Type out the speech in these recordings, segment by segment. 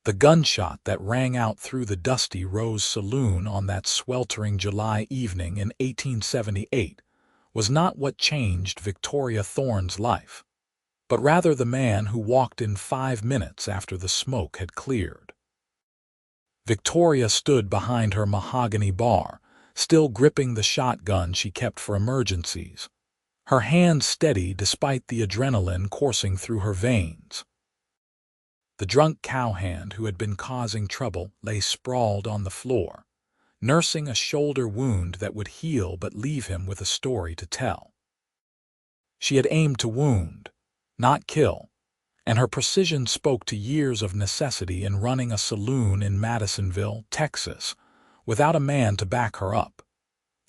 The gunshot that rang out through the dusty Rose Saloon on that sweltering July evening in 1878 was not what changed Victoria Thorne's life, but rather the man who walked in 5 minutes after the smoke had cleared. Victoria stood behind her mahogany bar, still gripping the shotgun she kept for emergencies, her hand steady despite the adrenaline coursing through her veins. The drunk cowhand who had been causing trouble lay sprawled on the floor, nursing a shoulder wound that would heal but leave him with a story to tell. She had aimed to wound, not kill, and her precision spoke to years of necessity in running a saloon in Madisonville, Texas, without a man to back her up.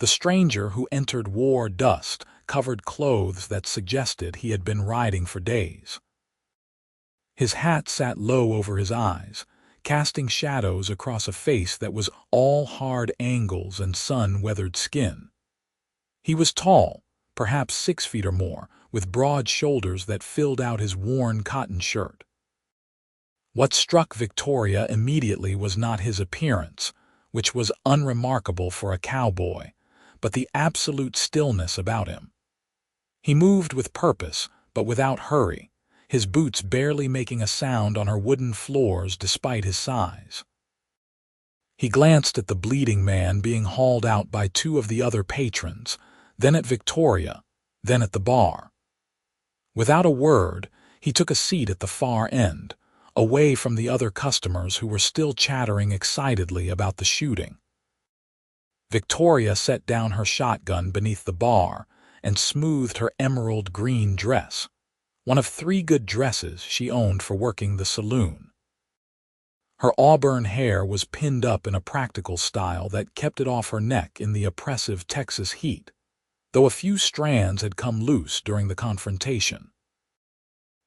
The stranger who entered wore dust-covered clothes that suggested he had been riding for days. His hat sat low over his eyes, casting shadows across a face that was all hard angles and sun-weathered skin. He was tall, perhaps 6 feet or more, with broad shoulders that filled out his worn cotton shirt. What struck Victoria immediately was not his appearance, which was unremarkable for a cowboy, but the absolute stillness about him. He moved with purpose, but without hurry, his boots barely making a sound on her wooden floors despite his size. He glanced at the bleeding man being hauled out by 2 of the other patrons, then at Victoria, then at the bar. Without a word, he took a seat at the far end, away from the other customers who were still chattering excitedly about the shooting. Victoria set down her shotgun beneath the bar and smoothed her emerald green dress, one of 3 good dresses she owned for working the saloon. Her auburn hair was pinned up in a practical style that kept it off her neck in the oppressive Texas heat, though a few strands had come loose during the confrontation.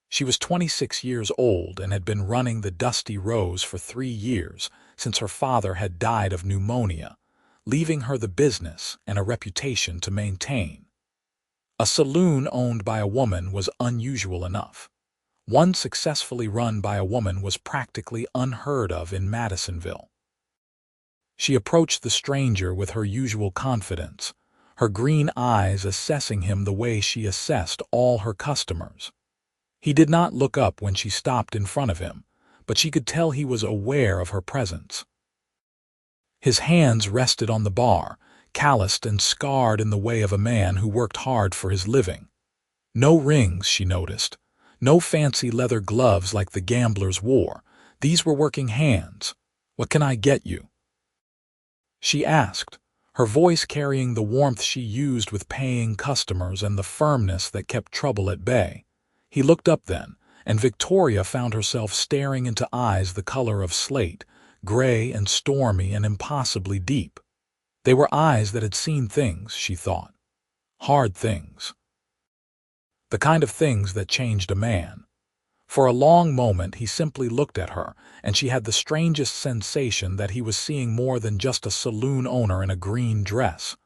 She was 26 years old and had been running the Dusty Rose for 3 years since her father had died of pneumonia, leaving her the business and a reputation to maintain. A saloon owned by a woman was unusual enough. One successfully run by a woman was practically unheard of in Madisonville. She approached the stranger with her usual confidence, her green eyes assessing him the way she assessed all her customers. He did not look up when she stopped in front of him, but she could tell he was aware of her presence. His hands rested on the bar, calloused and scarred in the way of a man who worked hard for his living. No rings, she noticed. No fancy leather gloves like the gamblers wore. These were working hands. "What can I get you?" she asked, her voice carrying the warmth she used with paying customers and the firmness that kept trouble at bay. He looked up then, and Victoria found herself staring into eyes the color of slate, gray and stormy and impossibly deep. They were eyes that had seen things, she thought. Hard things. The kind of things that changed a man. For a long moment he simply looked at her, and she had the strangest sensation that he was seeing more than just a saloon owner in a green dress.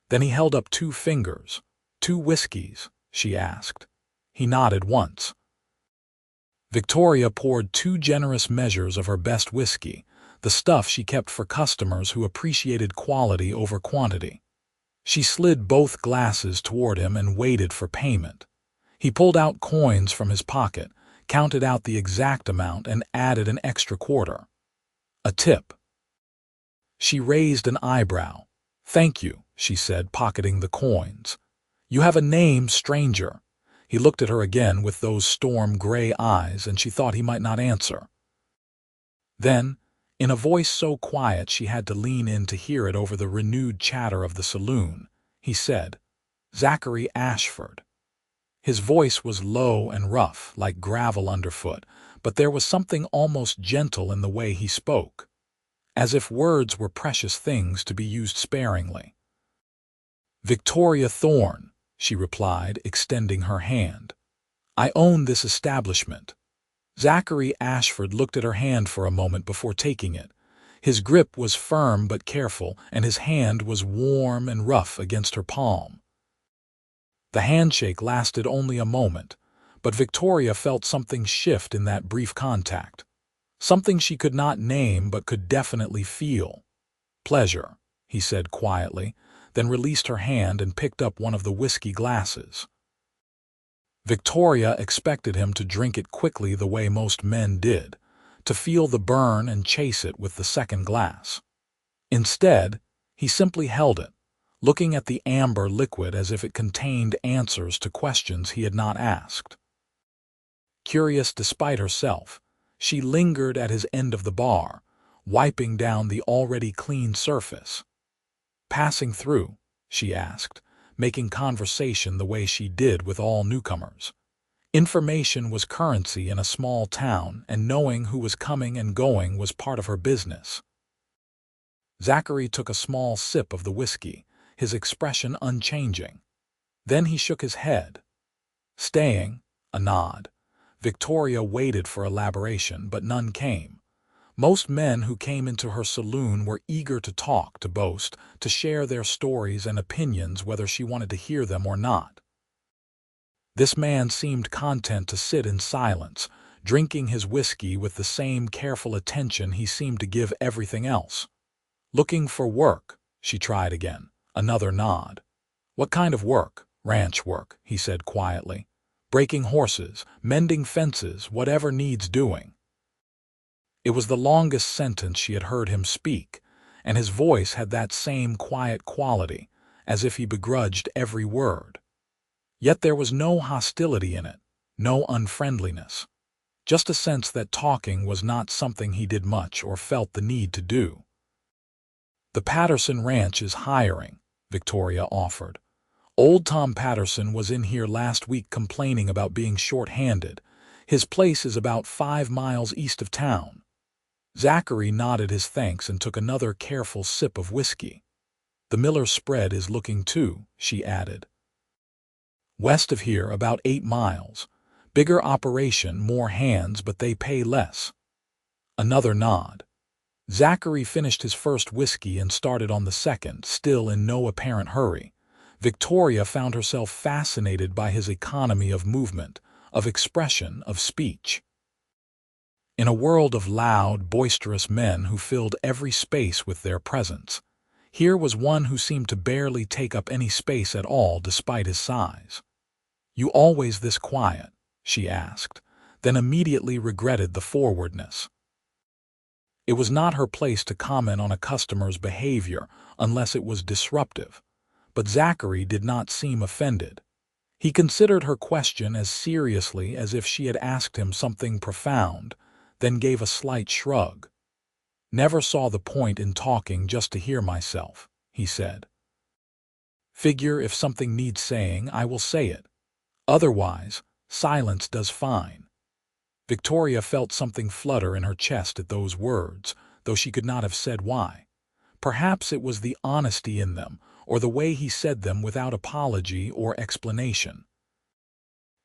Then he held up 2 fingers. "2 whiskeys?" she asked. He nodded once. Victoria poured 2 generous measures of her best whiskey, the stuff she kept for customers who appreciated quality over quantity. She slid both glasses toward him and waited for payment. He pulled out coins from his pocket, counted out the exact amount, and added an extra quarter. "A tip." She raised an eyebrow. "Thank you," she said, pocketing the coins. "You have a name, stranger." He looked at her again with those storm-gray eyes, and she thought he might not answer. Then, in a voice so quiet she had to lean in to hear it over the renewed chatter of the saloon, he said, "Zachary Ashford." His voice was low and rough, like gravel underfoot, but there was something almost gentle in the way he spoke, as if words were precious things to be used sparingly. "Victoria Thorne," she replied, extending her hand. "I own this establishment." Zachary Ashford looked at her hand for a moment before taking it. His grip was firm but careful, and his hand was warm and rough against her palm. The handshake lasted only a moment, but Victoria felt something shift in that brief contact. something she could not name but could definitely feel. "Pleasure," he said quietly, then released her hand and picked up one of the whiskey glasses. Victoria expected him to drink it quickly the way most men did, to feel the burn and chase it with the second glass. Instead, he simply held it, looking at the amber liquid as if it contained answers to questions he had not asked. Curious despite herself, she lingered at his end of the bar, wiping down the already clean surface. "Passing through?" she asked, making conversation the way she did with all newcomers. Information was currency in a small town, and knowing who was coming and going was part of her business. Zachary took a small sip of the whiskey, his expression unchanging. Then he shook his head. "Staying?" A nod. Victoria waited for elaboration, but none came. Most men who came into her saloon were eager to talk, to boast, to share their stories and opinions whether she wanted to hear them or not. This man seemed content to sit in silence, drinking his whiskey with the same careful attention he seemed to give everything else. "Looking for work?" she tried again. Another nod. "What kind of work?" "Ranch work," he said quietly. "Breaking horses, mending fences, whatever needs doing." It was the longest sentence she had heard him speak, and his voice had that same quiet quality, as if he begrudged every word. Yet there was no hostility in it, no unfriendliness, just a sense that talking was not something he did much or felt the need to do. "The Patterson Ranch is hiring," Victoria offered. "Old Tom Patterson was in here last week complaining about being short-handed. His place is about 5 miles east of town." Zachary nodded his thanks and took another careful sip of whiskey. "The Miller spread is looking too," she added. "West of here, about 8 miles. Bigger operation, more hands, but they pay less." Another nod. Zachary finished his first whiskey and started on the second, still in no apparent hurry. Victoria found herself fascinated by his economy of movement, of expression, of speech. In a world of loud, boisterous men who filled every space with their presence, here was one who seemed to barely take up any space at all despite his size. "You always this quiet?" she asked, then immediately regretted the forwardness. It was not her place to comment on a customer's behavior unless it was disruptive, but Zachary did not seem offended. He considered her question as seriously as if she had asked him something profound, then gave a slight shrug. "Never saw the point in talking just to hear myself," he said. "Figure if something needs saying, I will say it. Otherwise, silence does fine." Victoria felt something flutter in her chest at those words, though she could not have said why. Perhaps it was the honesty in them, or the way he said them without apology or explanation.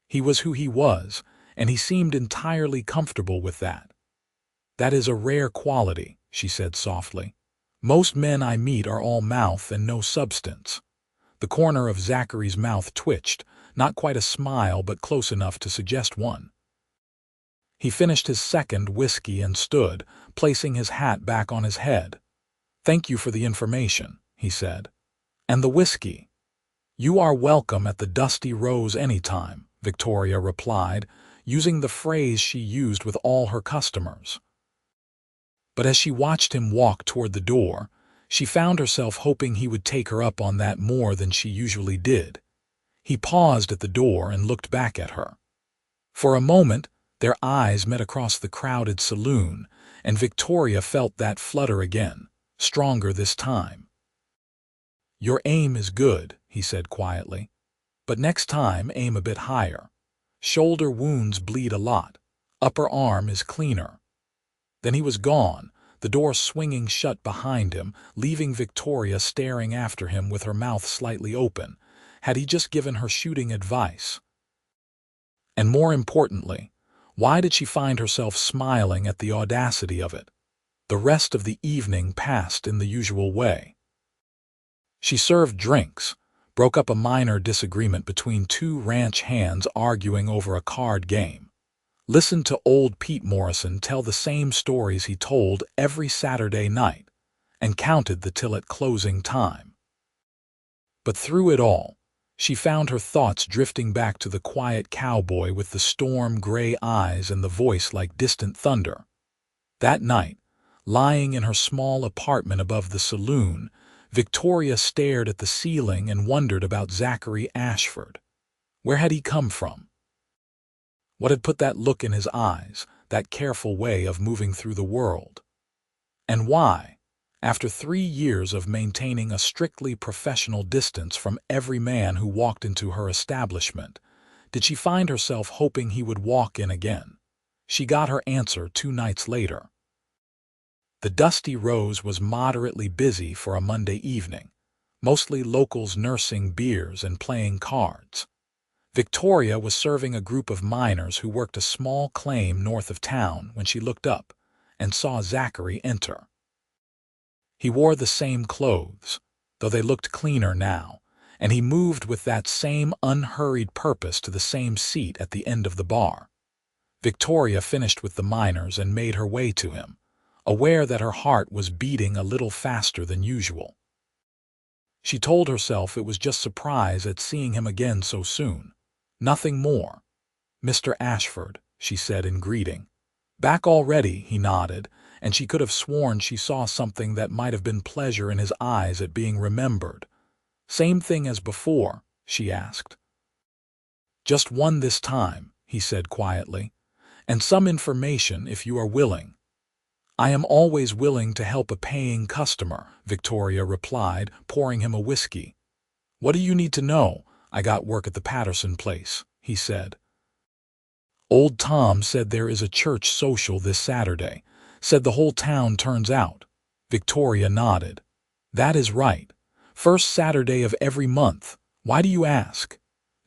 He was who he was, and he seemed entirely comfortable with that. "That is a rare quality," she said softly. "Most men I meet are all mouth and no substance." The corner of Zachary's mouth twitched, not quite a smile but close enough to suggest one. He finished his second whiskey and stood, placing his hat back on his head. "Thank you for the information," he said. "And the whiskey." "You are welcome at the Dusty Rose any time," Victoria replied, using the phrase she used with all her customers. But as she watched him walk toward the door, she found herself hoping he would take her up on that more than she usually did. He paused at the door and looked back at her. For a moment, their eyes met across the crowded saloon, and Victoria felt that flutter again, stronger this time. "Your aim is good," he said quietly. "But next time aim a bit higher. Shoulder wounds bleed a lot. Upper arm is cleaner." Then he was gone, the door swinging shut behind him, leaving Victoria staring after him with her mouth slightly open. Had he just given her shooting advice? And more importantly, why did she find herself smiling at the audacity of it? The rest of the evening passed in the usual way. She served drinks, broke up a minor disagreement between two ranch hands arguing over a card game, Listened to old Pete Morrison tell the same stories he told every Saturday night, and counted the till at closing time. But through it all, she found her thoughts drifting back to the quiet cowboy with the storm-gray eyes and the voice like distant thunder. That night, lying in her small apartment above the saloon, Victoria stared at the ceiling and wondered about Zachary Ashford. Where had he come from? What had put that look in his eyes, that careful way of moving through the world? And why, after 3 years of maintaining a strictly professional distance from every man who walked into her establishment, did she find herself hoping he would walk in again? She got her answer 2 nights later. The Dusty Rose was moderately busy for a Monday evening, mostly locals nursing beers and playing cards. Victoria was serving a group of miners who worked a small claim north of town when she looked up and saw Zachary enter. He wore the same clothes, though they looked cleaner now, and he moved with that same unhurried purpose to the same seat at the end of the bar. Victoria finished with the miners and made her way to him, aware that her heart was beating a little faster than usual. She told herself it was just surprise at seeing him again so soon. Nothing more. "Mr. Ashford," she said in greeting. "Back already," he nodded, and she could have sworn she saw something that might have been pleasure in his eyes at being remembered. "Same thing as before?" she asked. "Just one this time," he said quietly, "and some information if you are willing." "I am always willing to help a paying customer," Victoria replied, pouring him a whiskey. "What do you need to know?" "I got work at the Patterson place," he said. "Old Tom said there is a church social this Saturday. Said the whole town turns out." Victoria nodded. "That is right. First Saturday of every month. Why do you ask?"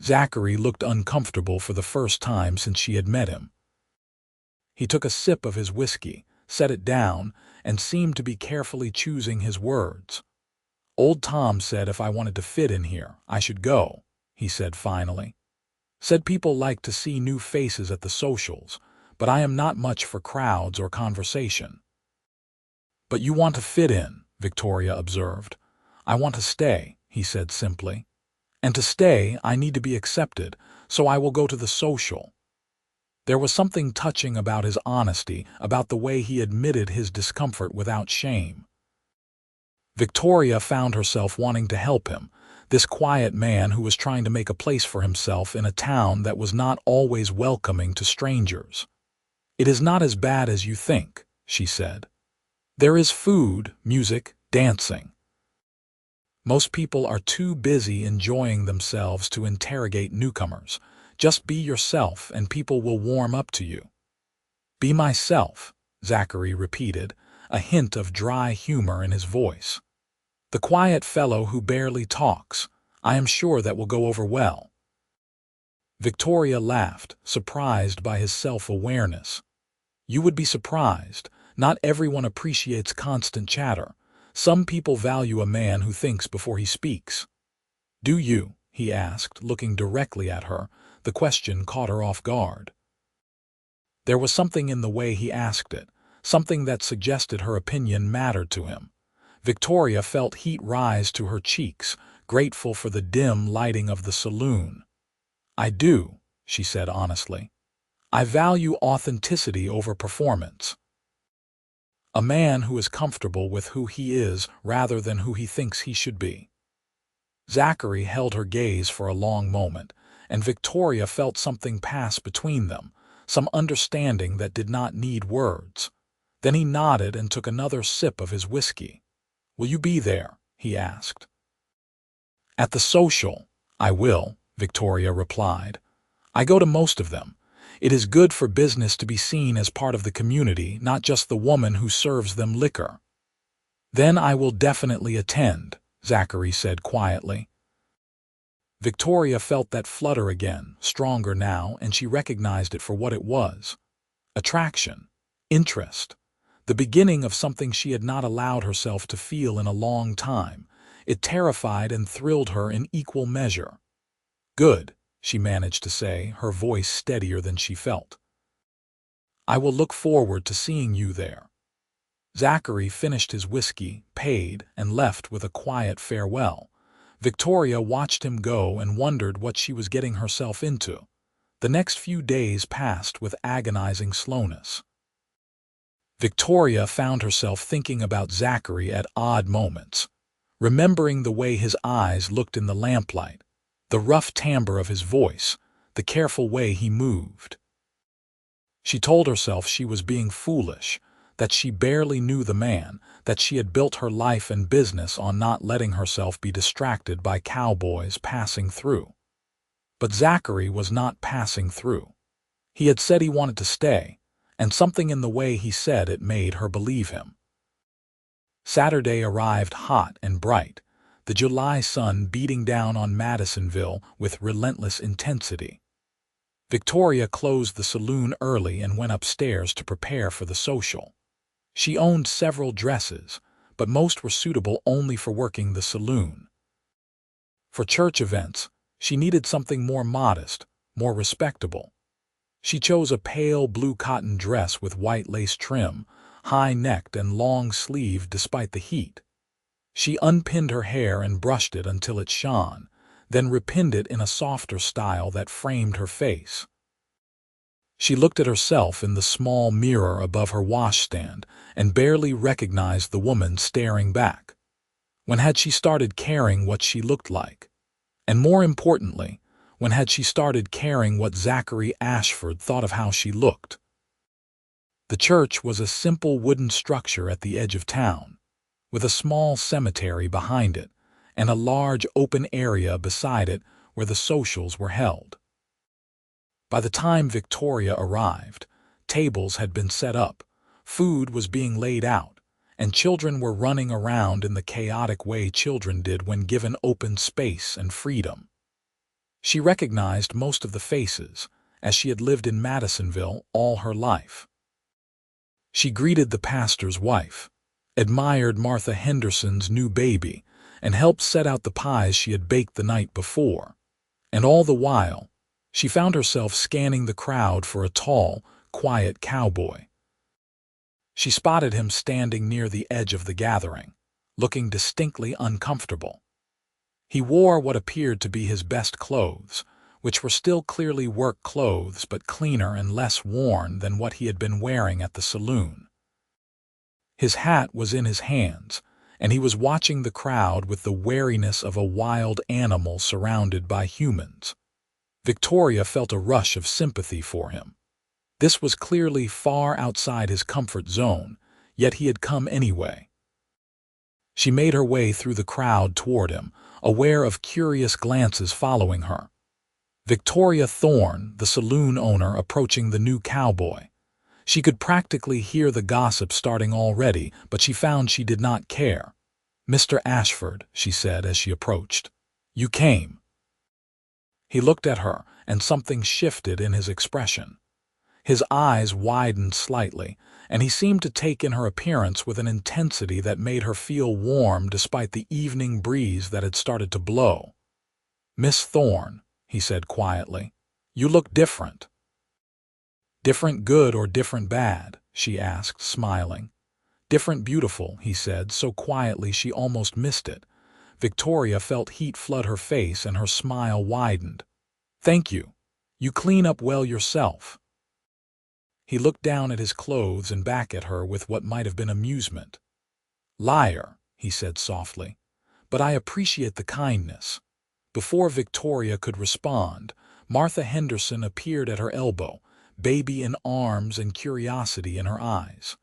Zachary looked uncomfortable for the first time since she had met him. He took a sip of his whiskey, set it down, and seemed to be carefully choosing his words. "Old Tom said if I wanted to fit in here, I should go," he said finally. "Said people like to see new faces at the socials, but I am not much for crowds or conversation." "But you want to fit in," Victoria observed. "I want to stay," he said simply. "And to stay, I need to be accepted, so I will go to the social." There was something touching about his honesty, about the way he admitted his discomfort without shame. Victoria found herself wanting to help him, this quiet man who was trying to make a place for himself in a town that was not always welcoming to strangers. "It is not as bad as you think," she said. "There is food, music, dancing. Most people are too busy enjoying themselves to interrogate newcomers. Just be yourself and people will warm up to you." "Be myself," Zachary repeated, a hint of dry humor in his voice. "The quiet fellow who barely talks. I am sure that will go over well." Victoria laughed, surprised by his self-awareness. "You would be surprised. Not everyone appreciates constant chatter. Some people value a man who thinks before he speaks." "Do you?" he asked, looking directly at her. The question caught her off guard. There was something in the way he asked it, something that suggested her opinion mattered to him. Victoria felt heat rise to her cheeks, grateful for the dim lighting of the saloon. "I do," she said honestly. "I value authenticity over performance. A man who is comfortable with who he is rather than who he thinks he should be." Zachary held her gaze for a long moment, and Victoria felt something pass between them, some understanding that did not need words. Then he nodded and took another sip of his whiskey. "Will you be there?" he asked. "At the social, I will," Victoria replied. "I go to most of them. It is good for business to be seen as part of the community, not just the woman who serves them liquor." "Then I will definitely attend," Zachary said quietly. Victoria felt that flutter again, stronger now, and she recognized it for what it was. Attraction. Interest. The beginning of something she had not allowed herself to feel in a long time. It terrified and thrilled her in equal measure. "Good," she managed to say, her voice steadier than she felt. I will look forward to seeing you there." Zachary finished his whiskey, paid, and left with a quiet farewell. Victoria watched him go and wondered what she was getting herself into. The next few days passed with agonizing slowness. Victoria found herself thinking about Zachary at odd moments, remembering the way his eyes looked in the lamplight, the rough timbre of his voice, the careful way he moved. She told herself she was being foolish, that she barely knew the man, that she had built her life and business on not letting herself be distracted by cowboys passing through. But Zachary was not passing through. He had said he wanted to stay, and something in the way he said it made her believe him. Saturday arrived hot and bright, the July sun beating down on Madisonville with relentless intensity. Victoria closed the saloon early and went upstairs to prepare for the social. She owned several dresses, but most were suitable only for working the saloon. For church events, she needed something more modest, more respectable. She chose a pale blue cotton dress with white lace trim, high-necked and long-sleeved despite the heat. She unpinned her hair and brushed it until it shone, then repinned it in a softer style that framed her face. She looked at herself in the small mirror above her washstand and barely recognized the woman staring back. When had she started caring what she looked like? And more importantly, when had she started caring what Zachary Ashford thought of how she looked? The church was a simple wooden structure at the edge of town, with a small cemetery behind it and a large open area beside it where the socials were held. By the time Victoria arrived, tables had been set up, food was being laid out, and children were running around in the chaotic way children did when given open space and freedom. She recognized most of the faces, as she had lived in Madisonville all her life. She greeted the pastor's wife, admired Martha Henderson's new baby, and helped set out the pies she had baked the night before. And all the while, she found herself scanning the crowd for a tall, quiet cowboy. She spotted him standing near the edge of the gathering, looking distinctly uncomfortable. He wore what appeared to be his best clothes, which were still clearly work clothes but cleaner and less worn than what he had been wearing at the saloon. His hat was in his hands, and he was watching the crowd with the wariness of a wild animal surrounded by humans. Victoria felt a rush of sympathy for him. This was clearly far outside his comfort zone, yet he had come anyway. She made her way through the crowd toward him, aware of curious glances following her. Victoria Thorne, the saloon owner, approaching the new cowboy. She could practically hear the gossip starting already, but she found she did not care. "Mr. Ashford," she said as she approached. "You came." He looked at her, and something shifted in his expression. His eyes widened slightly, and he seemed to take in her appearance with an intensity that made her feel warm despite the evening breeze that had started to blow. "Miss Thorne," he said quietly, "you look different." "Different good or different bad?" she asked, smiling. "Different beautiful," he said, so quietly she almost missed it. Victoria felt heat flood her face and her smile widened. "Thank you. You clean up well yourself." He looked down at his clothes and back at her with what might have been amusement. "Liar," he said softly, "but I appreciate the kindness." Before Victoria could respond, Martha Henderson appeared at her elbow, baby in arms and curiosity in her eyes.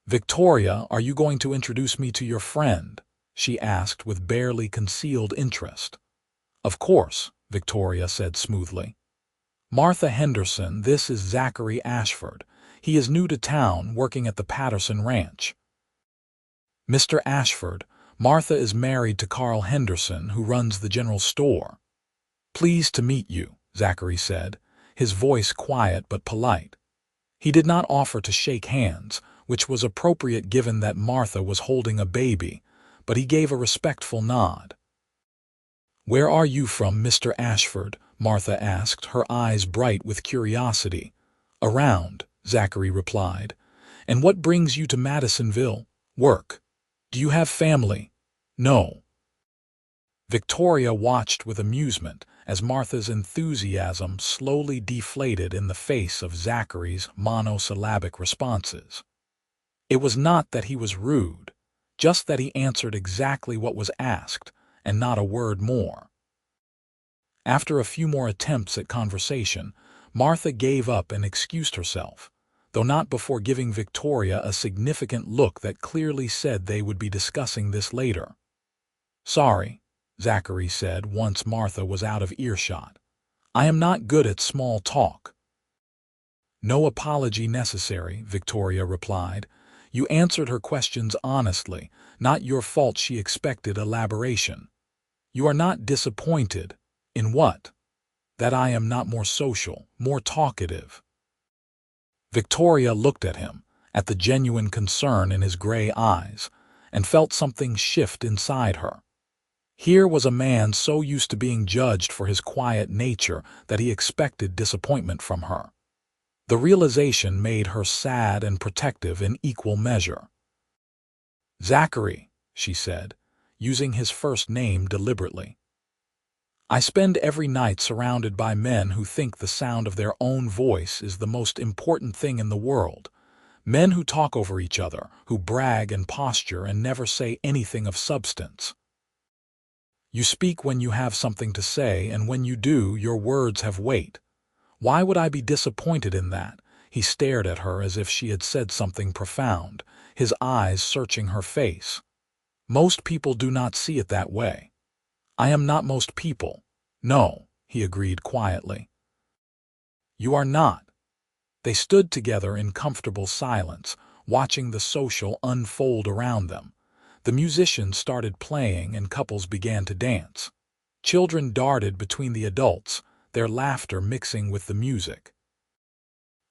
"Victoria, are you going to introduce me to your friend?" she asked with barely concealed interest. "Of course," Victoria said smoothly. "Martha Henderson, this is Zachary Ashford. He is new to town, working at the Patterson Ranch." "Mr. Ashford, Martha is married to Carl Henderson, who runs the general store." "Pleased to meet you," Zachary said, his voice quiet but polite. He did not offer to shake hands, which was appropriate given that Martha was holding a baby, but he gave a respectful nod. "Where are you from, Mr. Ashford?" Martha asked, her eyes bright with curiosity. Around, Zachary replied. And what brings you to Madisonville? Work. Do you have family? No. Victoria watched with amusement as Martha's enthusiasm slowly deflated in the face of Zachary's monosyllabic responses. It was not that he was rude, just that he answered exactly what was asked, and not a word more. After a few more attempts at conversation, Martha gave up and excused herself, though not before giving Victoria a significant look that clearly said they would be discussing this later. "Sorry," Zachary said once Martha was out of earshot. "I am not good at small talk." "No apology necessary," Victoria replied. "You answered her questions honestly. Not your fault she expected elaboration. You are not disappointed. In what? That I am not more social, more talkative." Victoria looked at him, at the genuine concern in his gray eyes, and felt something shift inside her. Here was a man so used to being judged for his quiet nature that he expected disappointment from her. The realization made her sad and protective in equal measure. "Zachary," she said, using his first name deliberately. "I spend every night surrounded by men who think the sound of their own voice is the most important thing in the world. Men who talk over each other, who brag and posture and never say anything of substance. You speak when you have something to say, and when you do, your words have weight. Why would I be disappointed in that?" He stared at her as if she had said something profound, his eyes searching her face. "Most people do not see it that way." "I am not most people." "No," he agreed quietly. "You are not." They stood together in comfortable silence, watching the social unfold around them. The musicians started playing and couples began to dance. Children darted between the adults, their laughter mixing with the music.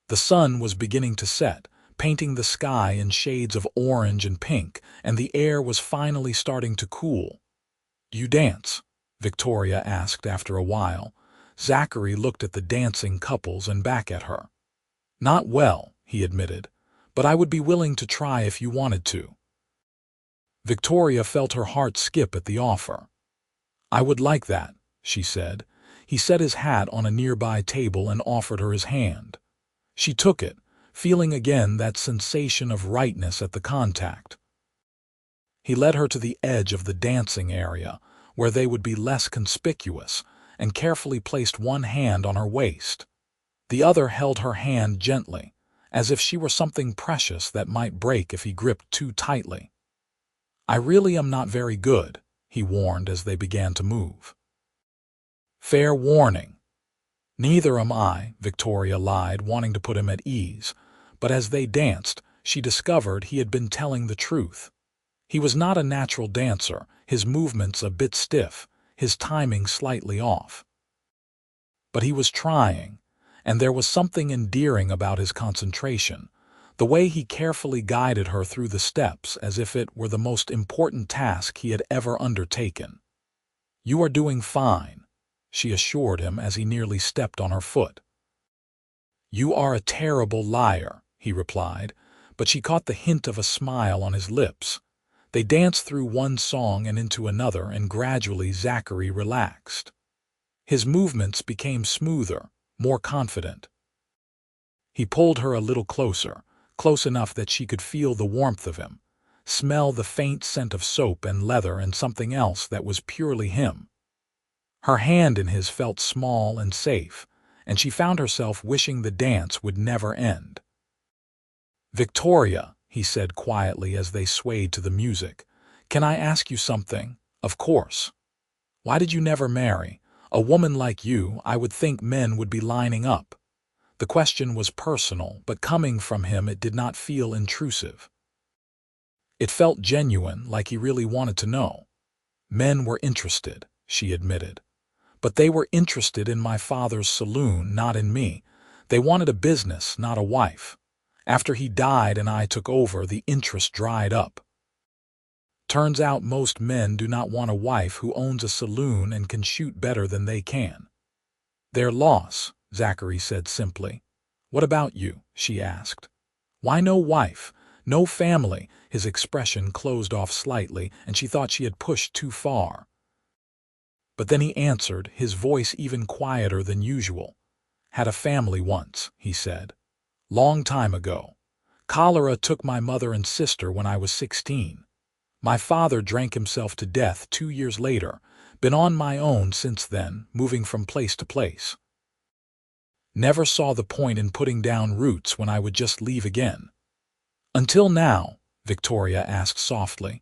The sun was beginning to set, painting the sky in shades of orange and pink, and the air was finally starting to cool. "Do you dance?" Victoria asked after a while. Zachary looked at the dancing couples and back at her. "Not well," he admitted, "but I would be willing to try if you wanted to." Victoria felt her heart skip at the offer. "I would like that," she said. He set his hat on a nearby table and offered her his hand. She took it, feeling again that sensation of rightness at the contact. He led her to the edge of the dancing area, where they would be less conspicuous, and carefully placed one hand on her waist. The other held her hand gently, as if she were something precious that might break if he gripped too tightly. "I really am not very good," he warned as they began to move. "Fair warning." "Neither am I," Victoria lied, wanting to put him at ease. But as they danced, she discovered he had been telling the truth. He was not a natural dancer, his movements a bit stiff, his timing slightly off. But he was trying, and there was something endearing about his concentration, the way he carefully guided her through the steps as if it were the most important task he had ever undertaken. "You are doing fine," she assured him as he nearly stepped on her foot. "You are a terrible liar," he replied, but she caught the hint of a smile on his lips. They danced through one song and into another, and gradually Zachary relaxed. His movements became smoother, more confident. He pulled her a little closer, close enough that she could feel the warmth of him, smell the faint scent of soap and leather and something else that was purely him. Her hand in his felt small and safe, and she found herself wishing the dance would never end. "Victoria," he said quietly as they swayed to the music, "can I ask you something?" "Of course." "Why did you never marry? A woman like you, I would think men would be lining up." The question was personal, but coming from him it did not feel intrusive. It felt genuine, like he really wanted to know. "Men were interested," she admitted. "But they were interested in my father's saloon, not in me. They wanted a business, not a wife. After he died and I took over, the interest dried up. Turns out most men do not want a wife who owns a saloon and can shoot better than they can." "Their loss," Zachary said simply. "What about you?" she asked. "Why no wife? No family?" His expression closed off slightly, and she thought she had pushed too far. But then he answered, his voice even quieter than usual. "Had a family once," he said. "Long time ago. Cholera took my mother and sister when I was 16. My father drank himself to death 2 years later. Been on my own since then, moving from place to place. Never saw the point in putting down roots when I would just leave again." "Until now?" Victoria asked softly.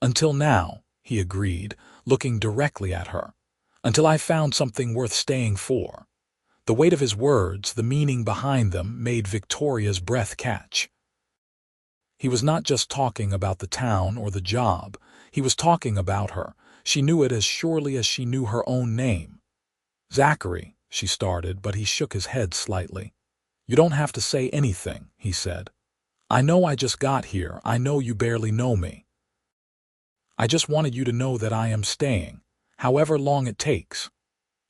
"Until now," he agreed, looking directly at her. "Until I found something worth staying for." The weight of his words, the meaning behind them, made Victoria's breath catch. He was not just talking about the town or the job. He was talking about her. She knew it as surely as she knew her own name. "Zachary," she started, but he shook his head slightly. "You don't have to say anything," he said. "I know I just got here. I know you barely know me. I just wanted you to know that I am staying, however long it takes."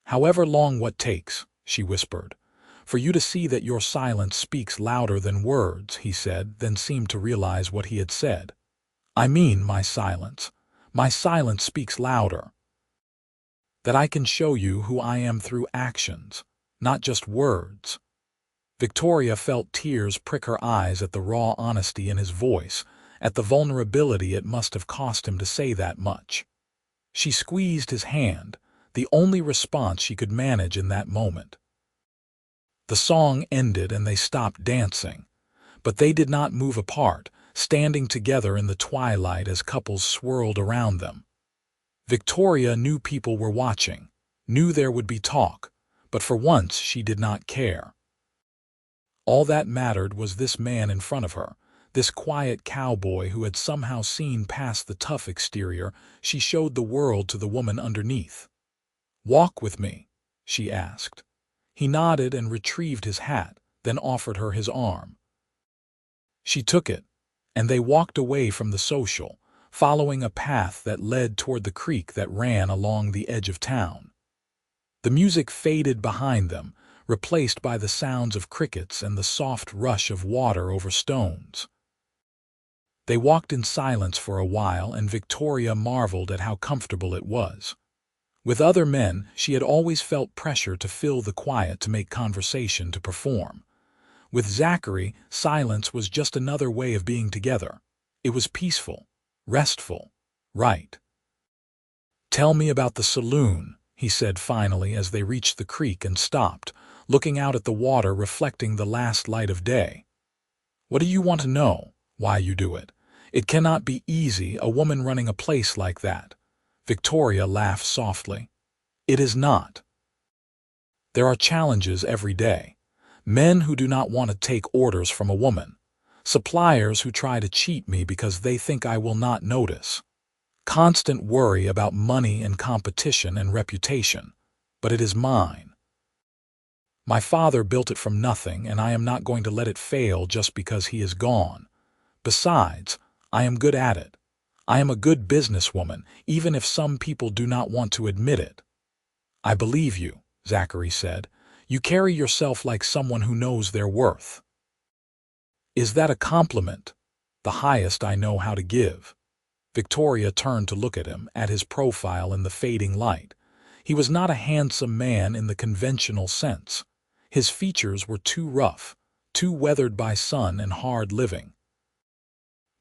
"However long what takes," she whispered. "For you to see that your silence speaks louder than words," he said, then seemed to realize what he had said. "I mean my silence. My silence speaks louder. That I can show you who I am through actions, not just words." Victoria felt tears prick her eyes at the raw honesty in his voice, at the vulnerability it must have cost him to say that much. She squeezed his hand, the only response she could manage in that moment. The song ended and they stopped dancing, but they did not move apart, standing together in the twilight as couples swirled around them. Victoria knew people were watching, knew there would be talk, but for once she did not care. All that mattered was this man in front of her, this quiet cowboy who had somehow seen past the tough exterior. She showed the world to the woman underneath. "Walk with me," she asked. He nodded and retrieved his hat, then offered her his arm. She took it, and they walked away from the social, following a path that led toward the creek that ran along the edge of town. The music faded behind them, replaced by the sounds of crickets and the soft rush of water over stones. They walked in silence for a while, and Victoria marveled at how comfortable it was. With other men, she had always felt pressure to fill the quiet, to make conversation, to perform. With Zachary, silence was just another way of being together. It was peaceful, restful, right. "Tell me about the saloon," he said finally as they reached the creek and stopped, looking out at the water reflecting the last light of day. "What do you want to know? Why you do it? It cannot be easy, a woman running a place like that." Victoria laughed softly. "It is not. There are challenges every day. Men who do not want to take orders from a woman. Suppliers who try to cheat me because they think I will not notice. Constant worry about money and competition and reputation. But it is mine. My father built it from nothing, and I am not going to let it fail just because he is gone. Besides, I am good at it. I am a good businesswoman, even if some people do not want to admit it." "I believe you," Zachary said. "You carry yourself like someone who knows their worth." "Is that a compliment?" "The highest I know how to give." Victoria turned to look at him, at his profile in the fading light. He was not a handsome man in the conventional sense. His features were too rough, too weathered by sun and hard living.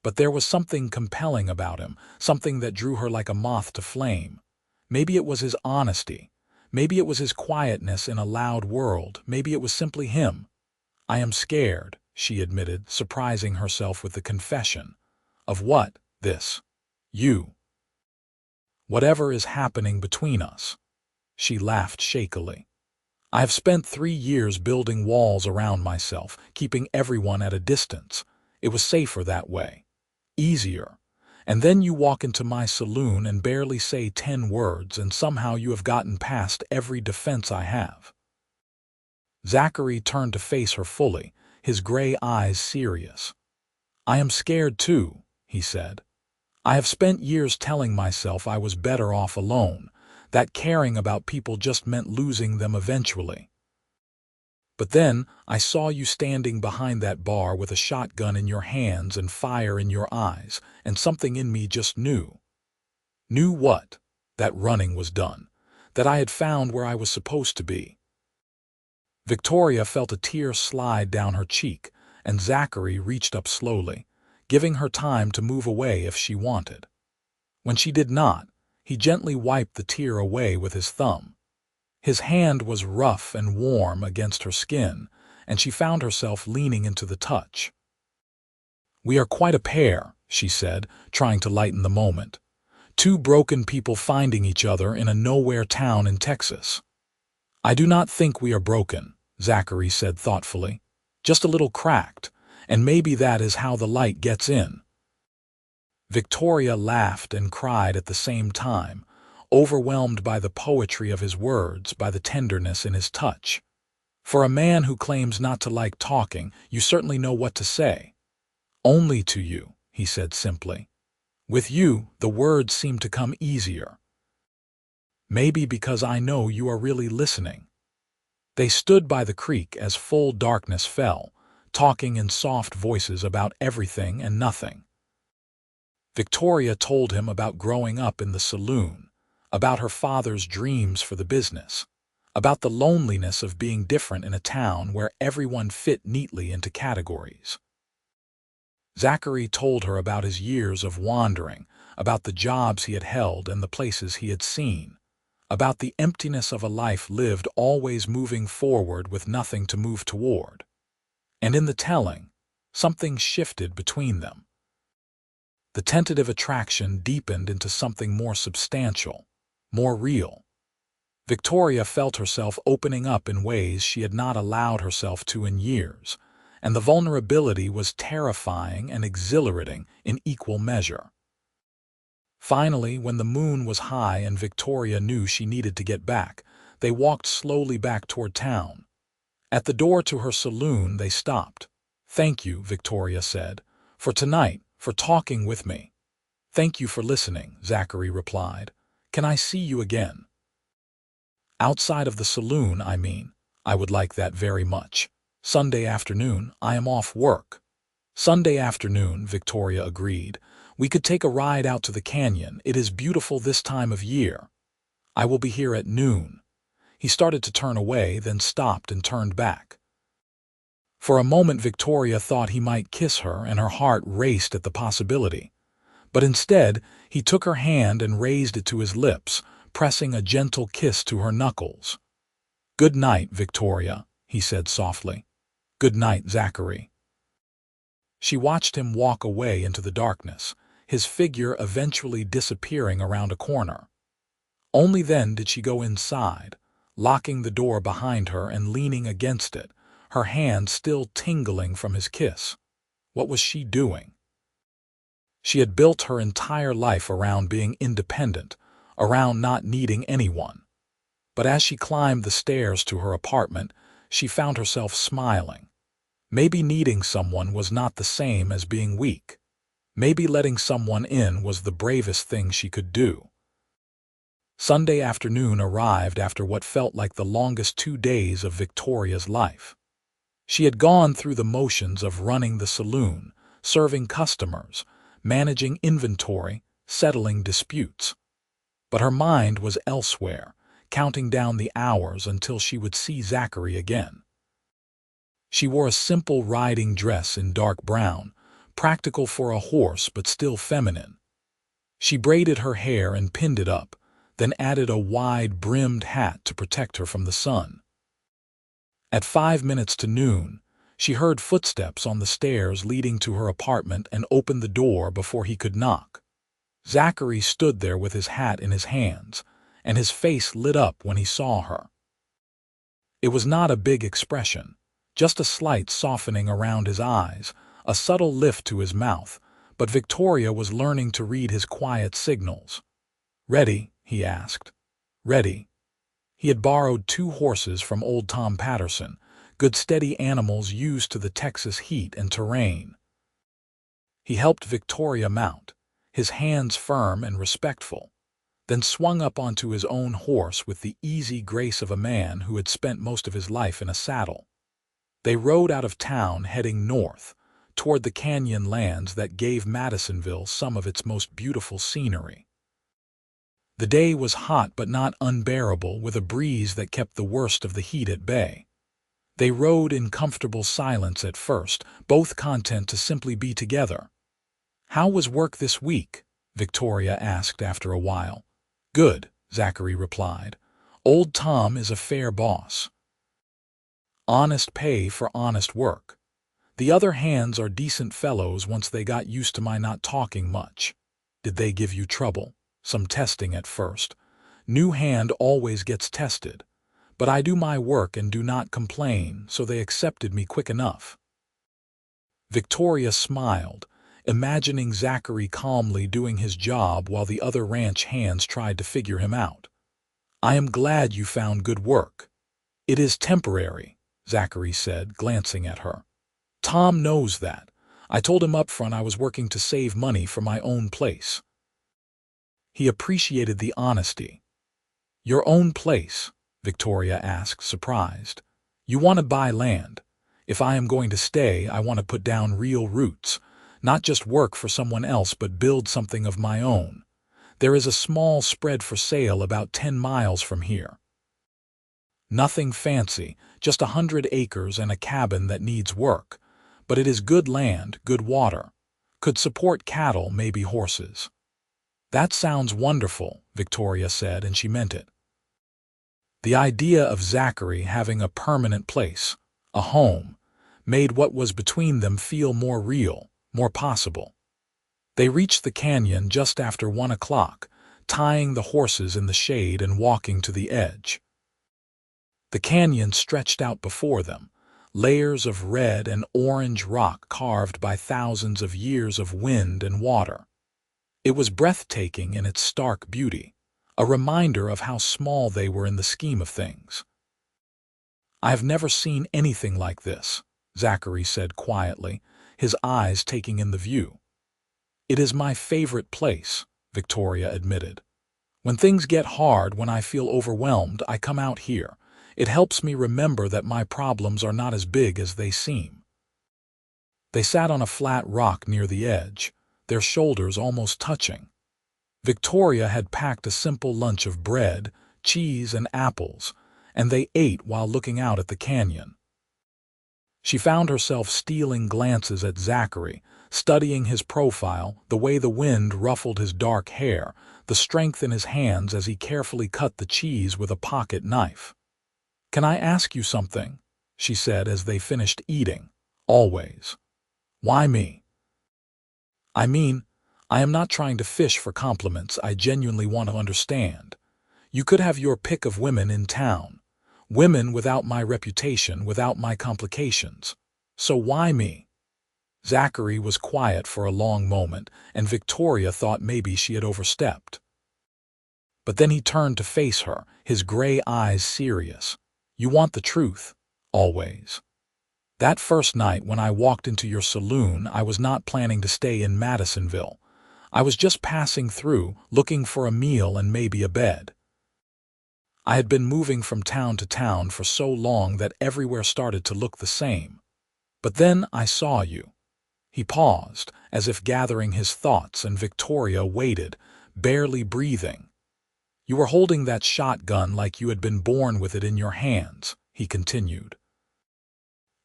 But there was something compelling about him, something that drew her like a moth to flame. Maybe it was his honesty. Maybe it was his quietness in a loud world. Maybe it was simply him. "I am scared," she admitted, surprising herself with the confession. "Of what? This? You? Whatever is happening between us." She laughed shakily. "I have spent 3 years building walls around myself, keeping everyone at a distance. It was safer that way. Easier. And then you walk into my saloon and barely say 10 words, and somehow you have gotten past every defense I have." Zachary turned to face her fully, his gray eyes serious. "I am scared too," he said. "I have spent years telling myself I was better off alone, that caring about people just meant losing them eventually. But then I saw you standing behind that bar with a shotgun in your hands and fire in your eyes, and something in me just knew. Knew what? That running was done. That I had found where I was supposed to be. Victoria felt a tear slide down her cheek, and Zachary reached up slowly, giving her time to move away if she wanted. When she did not, he gently wiped the tear away with his thumb. His hand was rough and warm against her skin, and she found herself leaning into the touch. "We are quite a pair," she said, trying to lighten the moment. "Two broken people finding each other in a nowhere town in Texas." "I do not think we are broken," Zachary said thoughtfully. "Just a little cracked, and maybe that is how the light gets in." Victoria laughed and cried at the same time, overwhelmed by the poetry of his words, by the tenderness in his touch. "For a man who claims not to like talking, you certainly know what to say." "Only to you," he said simply. "With you, the words seem to come easier. Maybe because I know you are really listening." They stood by the creek as full darkness fell, talking in soft voices about everything and nothing. Victoria told him about growing up in the saloon, about her father's dreams for the business, about the loneliness of being different in a town where everyone fit neatly into categories. Zachary told her about his years of wandering, about the jobs he had held and the places he had seen, about the emptiness of a life lived always moving forward with nothing to move toward. And in the telling, something shifted between them. The tentative attraction deepened into something more substantial, more real. Victoria felt herself opening up in ways she had not allowed herself to in years, and the vulnerability was terrifying and exhilarating in equal measure. Finally, when the moon was high and Victoria knew she needed to get back, they walked slowly back toward town. At the door to her saloon, they stopped. "Thank you," Victoria said, "for tonight, for talking with me." "Thank you for listening," Zachary replied. "Can I see you again?" "Outside of the saloon, I mean. I would like that very much. Sunday afternoon, I am off work." "Sunday afternoon," Victoria agreed. "We could take a ride out to the canyon. It is beautiful this time of year." "I will be here at noon." He started to turn away, then stopped and turned back. For a moment Victoria thought he might kiss her, and her heart raced at the possibility. But instead, he took her hand and raised it to his lips, pressing a gentle kiss to her knuckles. "Good night, Victoria," he said softly. "Good night, Zachary." She watched him walk away into the darkness, his figure eventually disappearing around a corner. Only then did she go inside, locking the door behind her and leaning against it, her hand still tingling from his kiss. What was she doing? She had built her entire life around being independent, around not needing anyone. But as she climbed the stairs to her apartment, she found herself smiling. Maybe needing someone was not the same as being weak. Maybe letting someone in was the bravest thing she could do. Sunday afternoon arrived after what felt like the longest 2 days of Victoria's life. She had gone through the motions of running the saloon, serving customers, managing inventory, settling disputes. But her mind was elsewhere, counting down the hours until she would see Zachary again. She wore a simple riding dress in dark brown, practical for a horse but still feminine. She braided her hair and pinned it up, then added a wide-brimmed hat to protect her from the sun. At 5 minutes to noon, she heard footsteps on the stairs leading to her apartment and opened the door before he could knock. Zachary stood there with his hat in his hands, and his face lit up when he saw her. It was not a big expression, just a slight softening around his eyes, a subtle lift to his mouth, but Victoria was learning to read his quiet signals. "Ready?" he asked. "Ready." He had borrowed 2 horses from old Tom Patterson, good steady animals used to the Texas heat and terrain. He helped Victoria mount, his hands firm and respectful, then swung up onto his own horse with the easy grace of a man who had spent most of his life in a saddle. They rode out of town heading north, toward the canyon lands that gave Madisonville some of its most beautiful scenery. The day was hot but not unbearable, with a breeze that kept the worst of the heat at bay. They rode in comfortable silence at first, both content to simply be together. "How was work this week?" Victoria asked after a while. "Good," Zachary replied. "Old Tom is a fair boss. Honest pay for honest work. The other hands are decent fellows once they got used to my not talking much." "Did they give you trouble?" "Some testing at first. New hand always gets tested. But I do my work and do not complain, so they accepted me quick enough." Victoria smiled, imagining Zachary calmly doing his job while the other ranch hands tried to figure him out. "I am glad you found good work." "It is temporary," Zachary said, glancing at her. "Tom knows that. I told him up front I was working to save money for my own place." He appreciated the honesty. "Your own place?" Victoria asked, surprised. "You want to buy land. If I am going to stay, I want to put down real roots, not just work for someone else but build something of my own. There is a small spread for sale about 10 miles from here. Nothing fancy, just 100 acres and a cabin that needs work. But it is good land, good water. Could support cattle, maybe horses." "That sounds wonderful," Victoria said, and she meant it. The idea of Zachary having a permanent place, a home, made what was between them feel more real, more possible. They reached the canyon just after 1 o'clock, tying the horses in the shade and walking to the edge. The canyon stretched out before them, layers of red and orange rock carved by thousands of years of wind and water. It was breathtaking in its stark beauty, a reminder of how small they were in the scheme of things. "I have never seen anything like this," Zachary said quietly, his eyes taking in the view. "It is my favorite place," Victoria admitted. "When things get hard, when I feel overwhelmed, I come out here. It helps me remember that my problems are not as big as they seem." They sat on a flat rock near the edge, their shoulders almost touching. Victoria had packed a simple lunch of bread, cheese, and apples, and they ate while looking out at the canyon. She found herself stealing glances at Zachary, studying his profile, the way the wind ruffled his dark hair, the strength in his hands as he carefully cut the cheese with a pocket knife. "Can I ask you something?" she said as they finished eating. "Always." "Why me?" "I mean, I am not trying to fish for compliments. I genuinely want to understand. You could have your pick of women in town. Women without my reputation, without my complications. So why me?" Zachary was quiet for a long moment, and Victoria thought maybe she had overstepped. But then he turned to face her, his gray eyes serious. "You want the truth, always. That first night when I walked into your saloon, I was not planning to stay in Madisonville. I was just passing through, looking for a meal and maybe a bed. I had been moving from town to town for so long that everywhere started to look the same. But then I saw you." He paused, as if gathering his thoughts, and Victoria waited, barely breathing. "You were holding that shotgun like you had been born with it in your hands," he continued.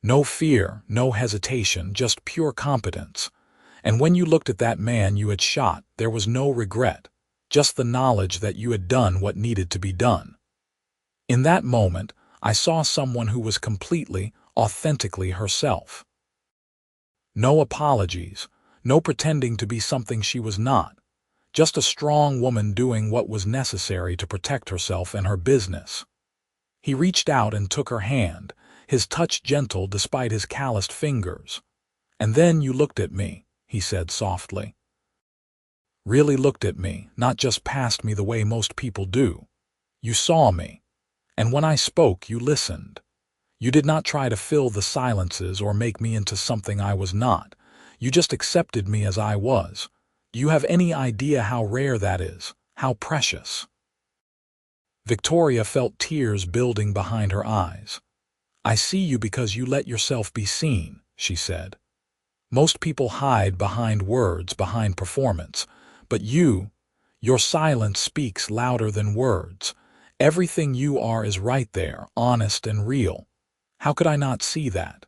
"No fear, no hesitation, just pure competence. And when you looked at that man you had shot, there was no regret, just the knowledge that you had done what needed to be done. In that moment, I saw someone who was completely, authentically herself. No apologies, no pretending to be something she was not. Just a strong woman doing what was necessary to protect herself and her business." He reached out and took her hand, his touch gentle despite his calloused fingers. "And then you looked at me," he said softly. "Really looked at me, not just past me the way most people do. You saw me. And when I spoke, you listened. You did not try to fill the silences or make me into something I was not. You just accepted me as I was. Do you have any idea how rare that is, how precious?" Victoria felt tears building behind her eyes. "I see you because you let yourself be seen," she said. "Most people hide behind words, behind performance. But your silence speaks louder than words. Everything you are is right there, honest and real. How could I not see that?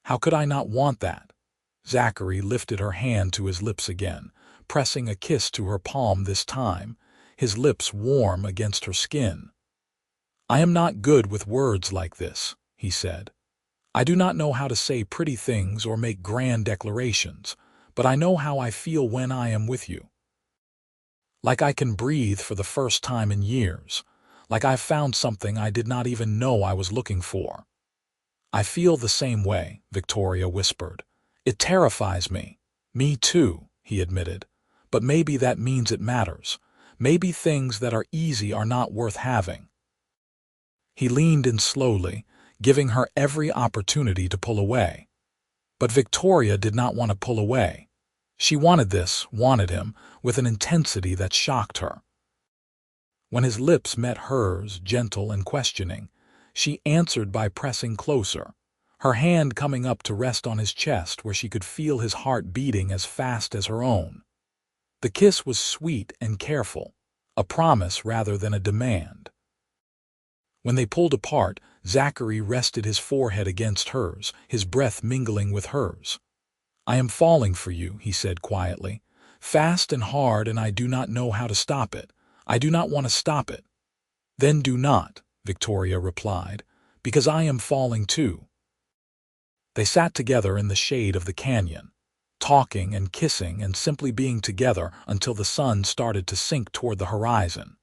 How could I not want that?" Zachary lifted her hand to his lips again, pressing a kiss to her palm this time, his lips warm against her skin. "I am not good with words like this," he said. "I do not know how to say pretty things or make grand declarations, but I know how I feel when I am with you. Like I can breathe for the first time in years, like I've found something I did not even know I was looking for." "I feel the same way," Victoria whispered. "It terrifies me." "Me too," he admitted. "But maybe that means it matters. Maybe things that are easy are not worth having." He leaned in slowly, giving her every opportunity to pull away. But Victoria did not want to pull away. She wanted this, wanted him, with an intensity that shocked her. When his lips met hers, gentle and questioning, she answered by pressing closer, her hand coming up to rest on his chest where she could feel his heart beating as fast as her own. The kiss was sweet and careful, a promise rather than a demand. When they pulled apart, Zachary rested his forehead against hers, his breath mingling with hers. "I am falling for you," he said quietly, "fast and hard, and I do not know how to stop it. I do not want to stop it." "Then do not," Victoria replied, "because I am falling too." They sat together in the shade of the canyon, talking and kissing and simply being together until the sun started to sink toward the horizon.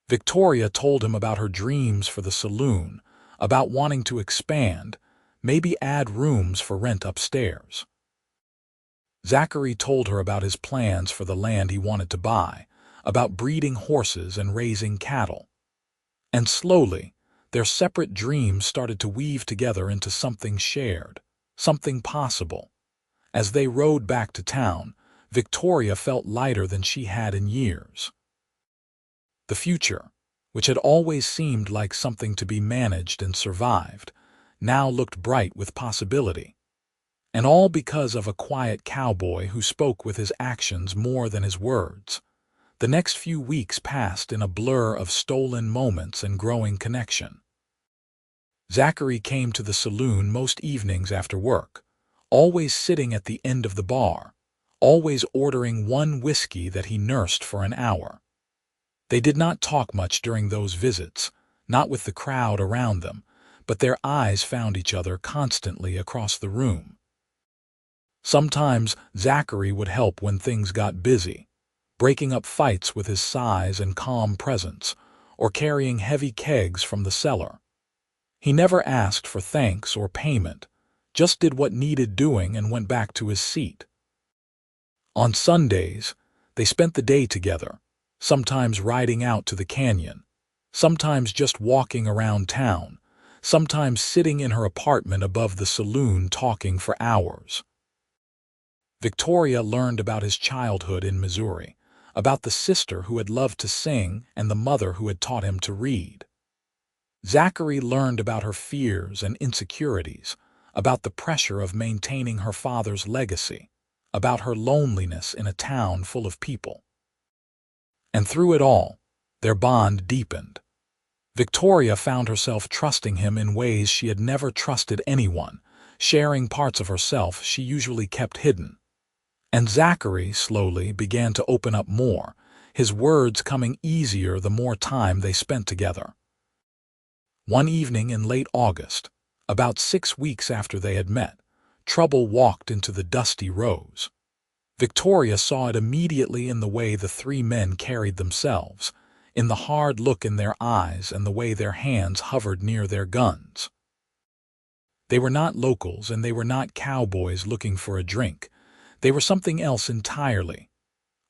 Victoria told him about her dreams for the saloon, about wanting to expand, maybe add rooms for rent upstairs. Zachary told her about his plans for the land he wanted to buy, about breeding horses and raising cattle. And slowly, their separate dreams started to weave together into something shared, something possible. As they rode back to town, Victoria felt lighter than she had in years. The future, which had always seemed like something to be managed and survived, now looked bright with possibility. And all because of a quiet cowboy who spoke with his actions more than his words. The next few weeks passed in a blur of stolen moments and growing connection. Zachary came to the saloon most evenings after work, always sitting at the end of the bar, always ordering one whiskey that he nursed for an hour. They did not talk much during those visits, not with the crowd around them, but their eyes found each other constantly across the room. Sometimes Zachary would help when things got busy, breaking up fights with his size and calm presence, or carrying heavy kegs from the cellar. He never asked for thanks or payment, just did what needed doing and went back to his seat. On Sundays, they spent the day together, sometimes riding out to the canyon, sometimes just walking around town, sometimes sitting in her apartment above the saloon talking for hours. Victoria learned about his childhood in Missouri, about the sister who had loved to sing and the mother who had taught him to read. Zachary learned about her fears and insecurities, about the pressure of maintaining her father's legacy, about her loneliness in a town full of people. And through it all, their bond deepened. Victoria found herself trusting him in ways she had never trusted anyone, sharing parts of herself she usually kept hidden. And Zachary slowly began to open up more, his words coming easier the more time they spent together. One evening in late August, about 6 weeks after they had met, trouble walked into the dusty Rose. Victoria saw it immediately in the way the three men carried themselves, in the hard look in their eyes and the way their hands hovered near their guns. They were not locals and they were not cowboys looking for a drink. They were something else entirely.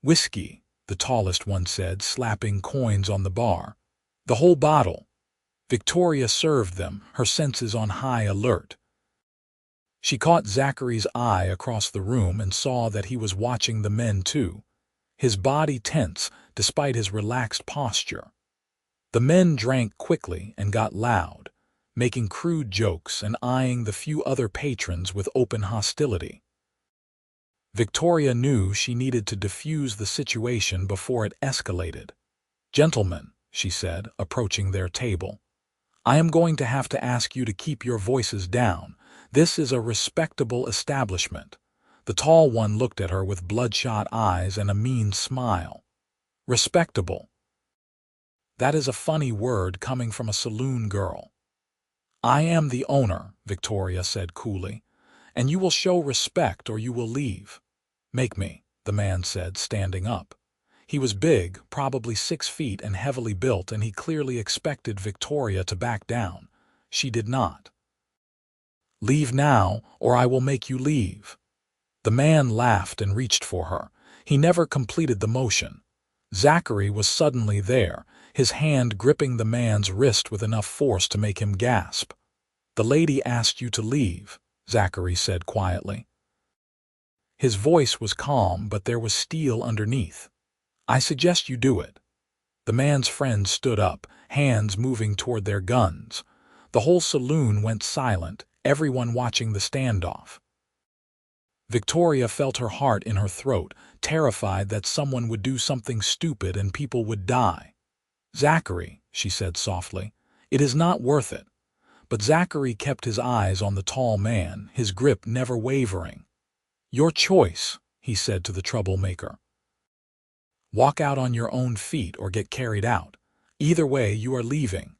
"Whiskey," the tallest one said, slapping coins on the bar. "The whole bottle." Victoria served them, her senses on high alert. She caught Zachary's eye across the room and saw that he was watching the men too, his body tense despite his relaxed posture. The men drank quickly and got loud, making crude jokes and eyeing the few other patrons with open hostility. Victoria knew she needed to defuse the situation before it escalated. "Gentlemen," she said, approaching their table, "I am going to have to ask you to keep your voices down. This is a respectable establishment." The tall one looked at her with bloodshot eyes and a mean smile. "Respectable. That is a funny word coming from a saloon girl." "I am the owner," Victoria said coolly, "and you will show respect or you will leave." "Make me," the man said, standing up. He was big, probably 6 feet and heavily built, and he clearly expected Victoria to back down. She did not. "Leave now, or I will make you leave." The man laughed and reached for her. He never completed the motion. Zachary was suddenly there, his hand gripping the man's wrist with enough force to make him gasp. "The lady asked you to leave," Zachary said quietly. His voice was calm, but there was steel underneath. "I suggest you do it." The man's friends stood up, hands moving toward their guns. The whole saloon went silent, everyone watching the standoff. Victoria felt her heart in her throat, terrified that someone would do something stupid and people would die. "Zachary," she said softly, "it is not worth it." But Zachary kept his eyes on the tall man, his grip never wavering. "Your choice," he said to the troublemaker. "Walk out on your own feet or get carried out. Either way, you are leaving."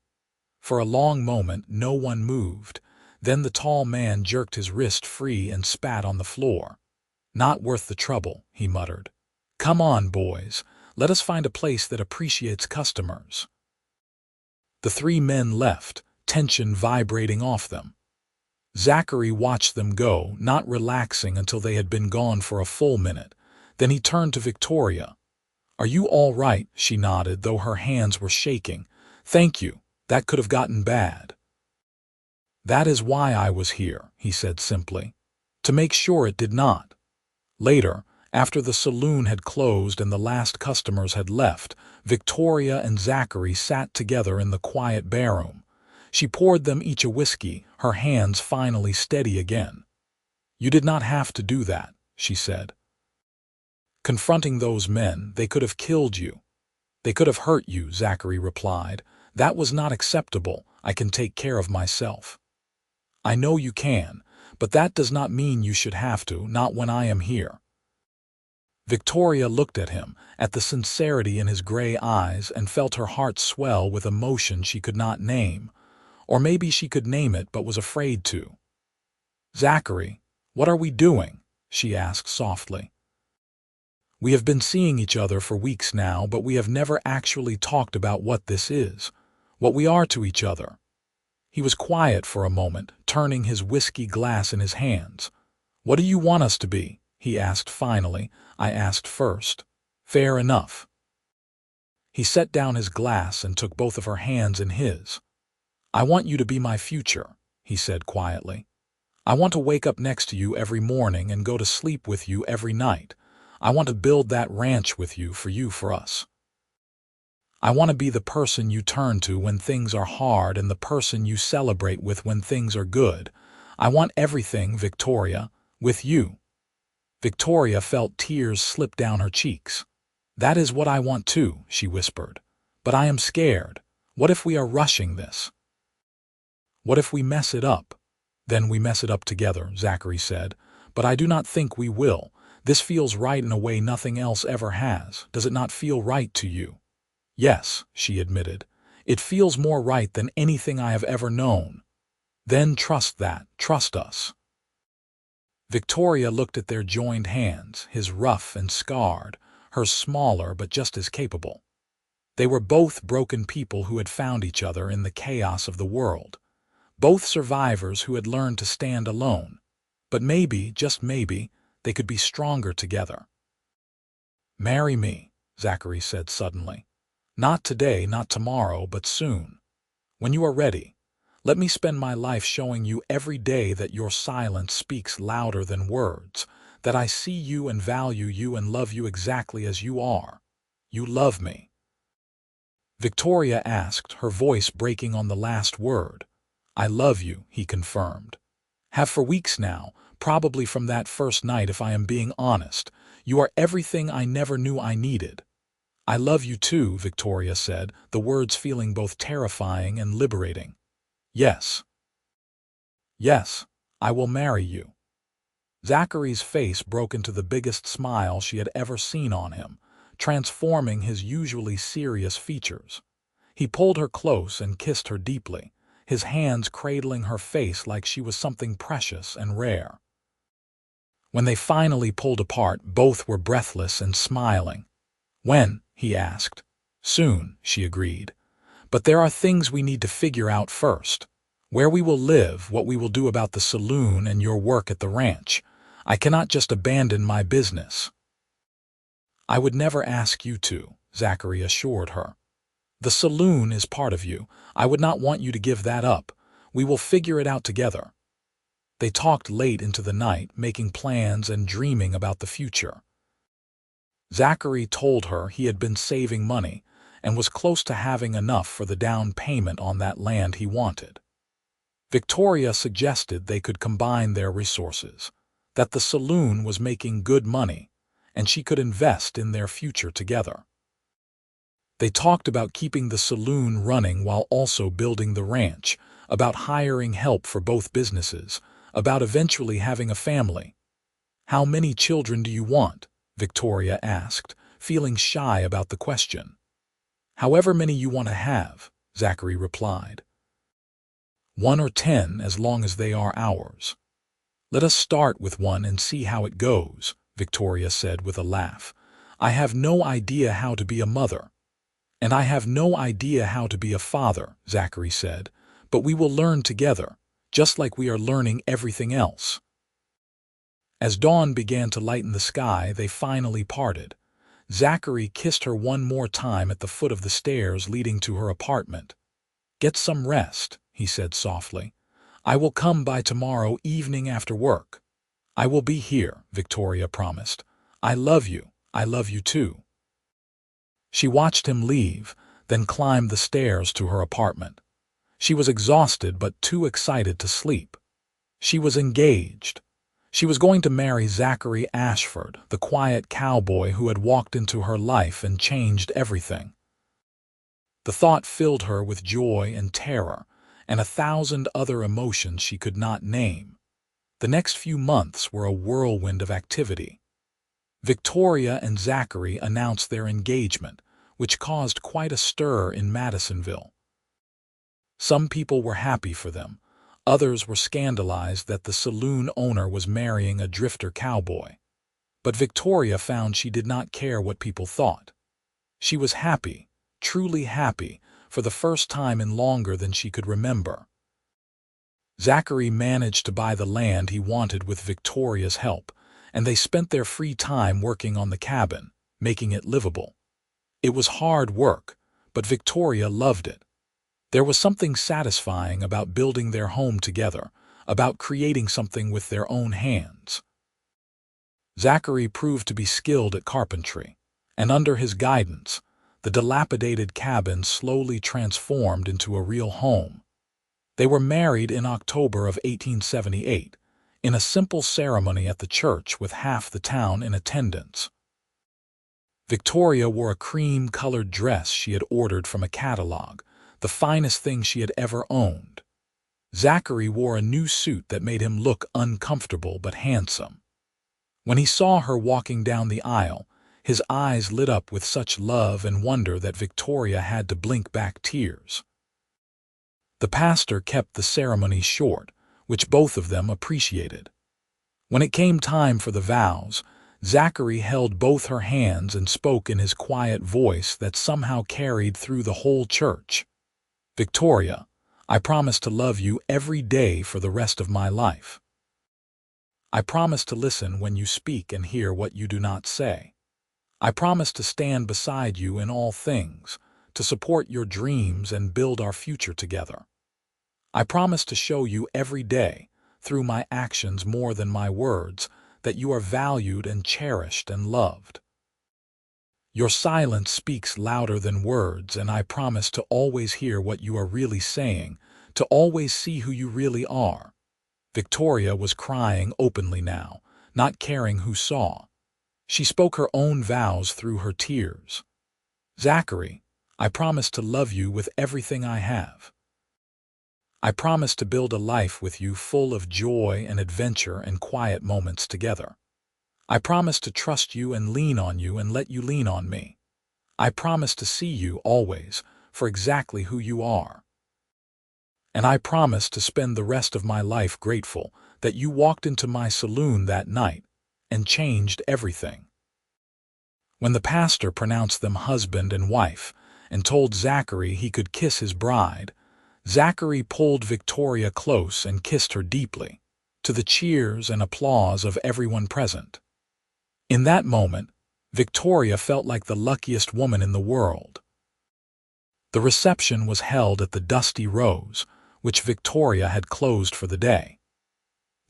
For a long moment, no one moved. Then the tall man jerked his wrist free and spat on the floor. "Not worth the trouble," he muttered. "Come on, boys. Let us find a place that appreciates customers." The 3 men left, tension vibrating off them. Zachary watched them go, not relaxing until they had been gone for a full minute. Then he turned to Victoria. "Are you all right?" She nodded, though her hands were shaking. "Thank you. That could have gotten bad." "That is why I was here," he said simply. "To make sure it did not." Later, after the saloon had closed and the last customers had left, Victoria and Zachary sat together in the quiet barroom. She poured them each a whiskey, her hands finally steady again. "You did not have to do that," she said. "Confronting those men, they could have killed you." "They could have hurt you," Zachary replied. "That was not acceptable. I can take care of myself." "I know you can, but that does not mean you should have to, not when I am here." Victoria looked at him, at the sincerity in his gray eyes, and felt her heart swell with emotion she could not name. Or maybe she could name it but was afraid to. "Zachary, what are we doing?" she asked softly. "We have been seeing each other for weeks now, but we have never actually talked about what this is, what we are to each other." He was quiet for a moment, turning his whiskey glass in his hands. "What do you want us to be?" he asked finally. "I asked first." "Fair enough." He set down his glass and took both of her hands in his. "I want you to be my future," he said quietly. "I want to wake up next to you every morning and go to sleep with you every night. I want to build that ranch with you, for us. I want to be the person you turn to when things are hard and the person you celebrate with when things are good. I want everything, Victoria, with you." Victoria felt tears slip down her cheeks. "That is what I want too," she whispered. "But I am scared. What if we are rushing this? What if we mess it up?" "Then we mess it up together," Zachary said. "But I do not think we will. This feels right in a way nothing else ever has. Does it not feel right to you?" "Yes," she admitted. "It feels more right than anything I have ever known." "Then trust that. Trust us." Victoria looked at their joined hands, his rough and scarred, hers smaller but just as capable. They were both broken people who had found each other in the chaos of the world. Both survivors who had learned to stand alone. But maybe, just maybe, they could be stronger together. "Marry me," Zachary said suddenly. "Not today, not tomorrow, but soon. When you are ready. Let me spend my life showing you every day that your silence speaks louder than words, that I see you and value you and love you exactly as you are. You love me." Victoria asked, her voice breaking on the last word. I love you, he confirmed. Have for weeks now, probably from that first night if I am being honest. You are everything I never knew I needed. I love you too, Victoria said, the words feeling both terrifying and liberating. Yes. Yes, I will marry you. Zachary's face broke into the biggest smile she had ever seen on him, transforming his usually serious features. He pulled her close and kissed her deeply, his hands cradling her face like she was something precious and rare. When they finally pulled apart, both were breathless and smiling. When? He asked. Soon, she agreed. But there are things we need to figure out first. Where we will live, what we will do about the saloon and your work at the ranch. I cannot just abandon my business. I would never ask you to, Zachary assured her. The saloon is part of you. I would not want you to give that up. We will figure it out together. They talked late into the night, making plans and dreaming about the future. Zachary told her he had been saving money and was close to having enough for the down payment on that land he wanted. Victoria suggested they could combine their resources, that the saloon was making good money, and she could invest in their future together. They talked about keeping the saloon running while also building the ranch, about hiring help for both businesses, about eventually having a family. How many children do you want? Victoria asked, feeling shy about the question. However many you want to have, Zachary replied. 1 or 10, as long as they are ours. Let us start with 1 and see how it goes, Victoria said with a laugh. I have no idea how to be a mother. And I have no idea how to be a father, Zachary said, but we will learn together, just like we are learning everything else. As dawn began to lighten the sky, they finally parted. Zachary kissed her one more time at the foot of the stairs leading to her apartment. Get some rest, he said softly. I will come by tomorrow evening after work. I will be here, Victoria promised. I love you too. She watched him leave, then climbed the stairs to her apartment. She was exhausted but too excited to sleep. She was engaged. She was going to marry Zachary Ashford, the quiet cowboy who had walked into her life and changed everything. The thought filled her with joy and terror, and 1,000 other emotions she could not name. The next few months were a whirlwind of activity. Victoria and Zachary announced their engagement, which caused quite a stir in Madisonville. Some people were happy for them. Others were scandalized that the saloon owner was marrying a drifter cowboy. But Victoria found she did not care what people thought. She was happy, truly happy, for the first time in longer than she could remember. Zachary managed to buy the land he wanted with Victoria's help, and they spent their free time working on the cabin, making it livable. It was hard work, but Victoria loved it. There was something satisfying about building their home together, about creating something with their own hands. Zachary proved to be skilled at carpentry, and under his guidance, the dilapidated cabin slowly transformed into a real home. They were married in October of 1878, in a simple ceremony at the church with half the town in attendance. Victoria wore a cream-colored dress she had ordered from a catalog, the finest thing she had ever owned. Zachary wore a new suit that made him look uncomfortable but handsome. When he saw her walking down the aisle, his eyes lit up with such love and wonder that Victoria had to blink back tears. The pastor kept the ceremony short, which both of them appreciated. When it came time for the vows, Zachary held both her hands and spoke in his quiet voice that somehow carried through the whole church. Victoria, I promise to love you every day for the rest of my life. I promise to listen when you speak and hear what you do not say. I promise to stand beside you in all things, to support your dreams and build our future together. I promise to show you every day, through my actions more than my words, that you are valued and cherished and loved. Your silence speaks louder than words, and I promise to always hear what you are really saying, to always see who you really are. Victoria was crying openly now, not caring who saw. She spoke her own vows through her tears. Zachary, I promise to love you with everything I have. I promise to build a life with you full of joy and adventure and quiet moments together. I promise to trust you and lean on you and let you lean on me. I promise to see you always for exactly who you are. And I promise to spend the rest of my life grateful that you walked into my saloon that night and changed everything. When the pastor pronounced them husband and wife and told Zachary he could kiss his bride, Zachary pulled Victoria close and kissed her deeply, to the cheers and applause of everyone present. In that moment, Victoria felt like the luckiest woman in the world. The reception was held at the Dusty Rose, which Victoria had closed for the day.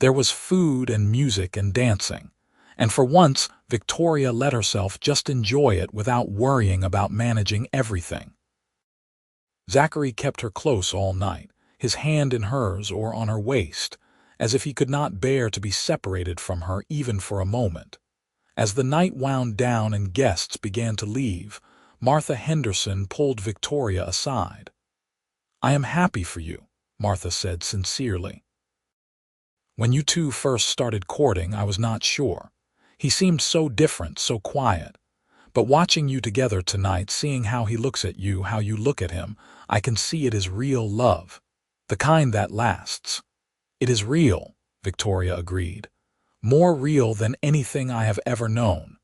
There was food and music and dancing, and for once Victoria let herself just enjoy it without worrying about managing everything. Zachary kept her close all night, his hand in hers or on her waist, as if he could not bear to be separated from her even for a moment. As the night wound down and guests began to leave, Martha Henderson pulled Victoria aside. "I am happy for you," Martha said sincerely. "When you two first started courting, I was not sure. He seemed so different, so quiet. But watching you together tonight, seeing how he looks at you, how you look at him, I can see it is real love. The kind that lasts." "It is real," Victoria agreed. "More real than anything I have ever known."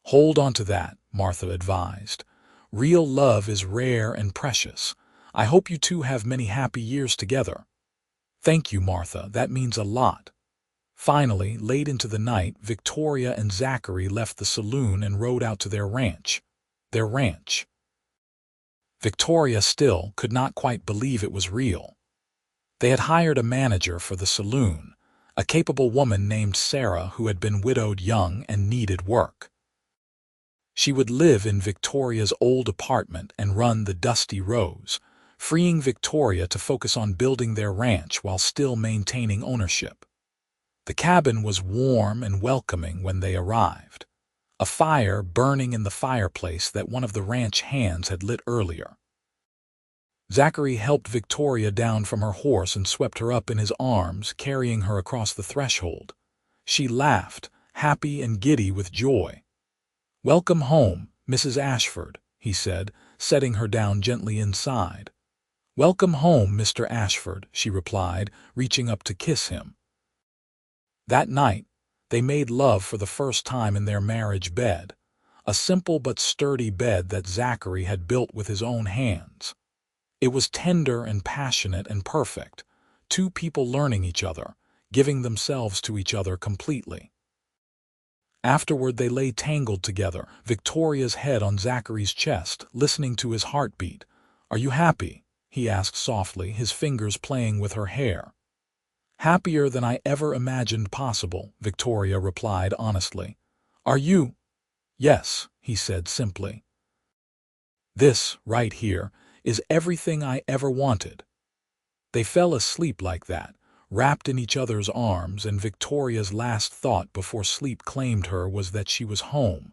"Hold on to that," Martha advised. "Real love is rare and precious. I hope you two have many happy years together." "Thank you, Martha. That means a lot." Finally, late into the night, Victoria and Zachary left the saloon and rode out to their ranch. Their ranch. Victoria still could not quite believe it was real. They had hired a manager for the saloon, a capable woman named Sarah who had been widowed young and needed work. She would live in Victoria's old apartment and run the Dusty Rose, freeing Victoria to focus on building their ranch while still maintaining ownership. The cabin was warm and welcoming when they arrived, a fire burning in the fireplace that one of the ranch hands had lit earlier. Zachary helped Victoria down from her horse and swept her up in his arms, carrying her across the threshold. She laughed, happy and giddy with joy. "Welcome home, Mrs. Ashford," he said, setting her down gently inside. "Welcome home, Mr. Ashford," she replied, reaching up to kiss him. That night, they made love for the first time in their marriage bed, a simple but sturdy bed that Zachary had built with his own hands. It was tender and passionate and perfect, two people learning each other, giving themselves to each other completely. Afterward, they lay tangled together, Victoria's head on Zachary's chest, listening to his heartbeat. "Are you happy?" he asked softly, his fingers playing with her hair. "Happier than I ever imagined possible," Victoria replied honestly. "Are you?" "Yes," he said simply. "This, right here, is everything I ever wanted." They fell asleep like that, wrapped in each other's arms, and Victoria's last thought before sleep claimed her was that she was home.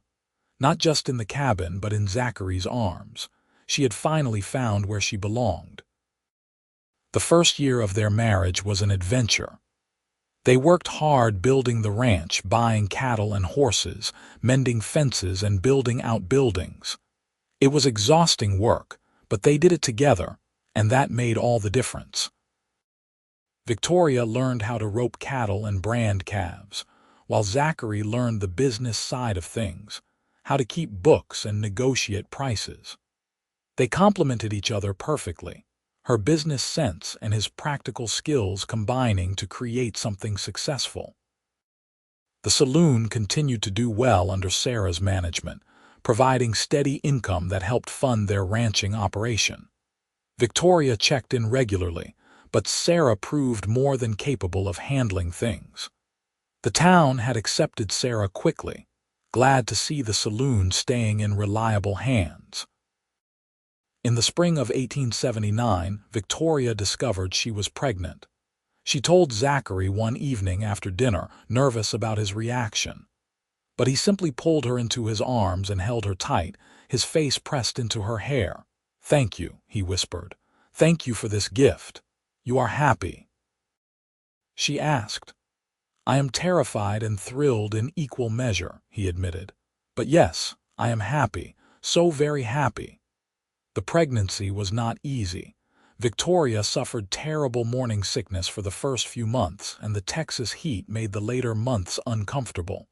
Not just in the cabin, but in Zachary's arms. She had finally found where she belonged. The first year of their marriage was an adventure. They worked hard building the ranch, buying cattle and horses, mending fences and building outbuildings. It was exhausting work, but they did it together, and that made all the difference. Victoria learned how to rope cattle and brand calves, while Zachary learned the business side of things, how to keep books and negotiate prices. They complemented each other perfectly, her business sense and his practical skills combining to create something successful. The saloon continued to do well under Sarah's management, providing steady income that helped fund their ranching operation. Victoria checked in regularly, but Sarah proved more than capable of handling things. The town had accepted Sarah quickly, glad to see the saloon staying in reliable hands. In the spring of 1879, Victoria discovered she was pregnant. She told Zachary one evening after dinner, nervous about his reaction. But he simply pulled her into his arms and held her tight, his face pressed into her hair. "Thank you," he whispered. "Thank you for this gift. You are happy?" She asked. "I am terrified and thrilled in equal measure," he admitted. "But yes, I am happy, so very happy." The pregnancy was not easy. Victoria suffered terrible morning sickness for the first few months, and the Texas heat made the later months uncomfortable.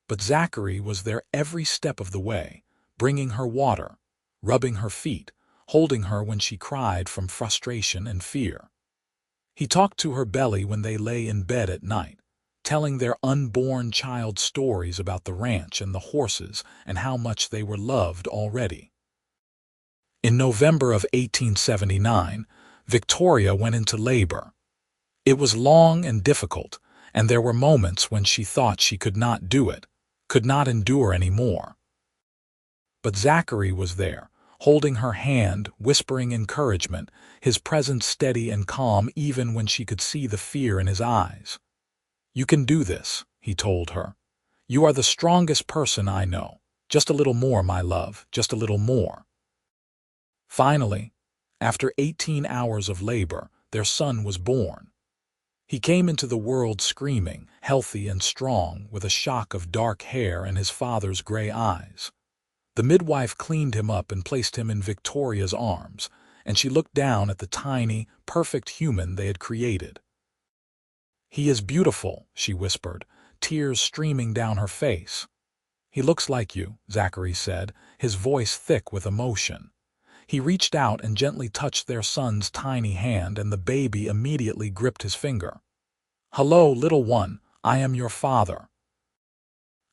But Zachary was there every step of the way, bringing her water, rubbing her feet, holding her when she cried from frustration and fear. He talked to her belly when they lay in bed at night, telling their unborn child stories about the ranch and the horses and how much they were loved already. In November of 1879, Victoria went into labor. It was long and difficult, and there were moments when she thought she could not do it, could not endure any more. But Zachary was there, holding her hand, whispering encouragement, his presence steady and calm even when she could see the fear in his eyes. "You can do this," he told her. "You are the strongest person I know. Just a little more, my love, just a little more." Finally, after 18 hours of labor, their son was born. He came into the world screaming, healthy and strong, with a shock of dark hair and his father's gray eyes. The midwife cleaned him up and placed him in Victoria's arms, and she looked down at the tiny, perfect human they had created. "He is beautiful," she whispered, tears streaming down her face. "He looks like you," Zachary said, his voice thick with emotion. He reached out and gently touched their son's tiny hand, and the baby immediately gripped his finger. "Hello, little one, I am your father.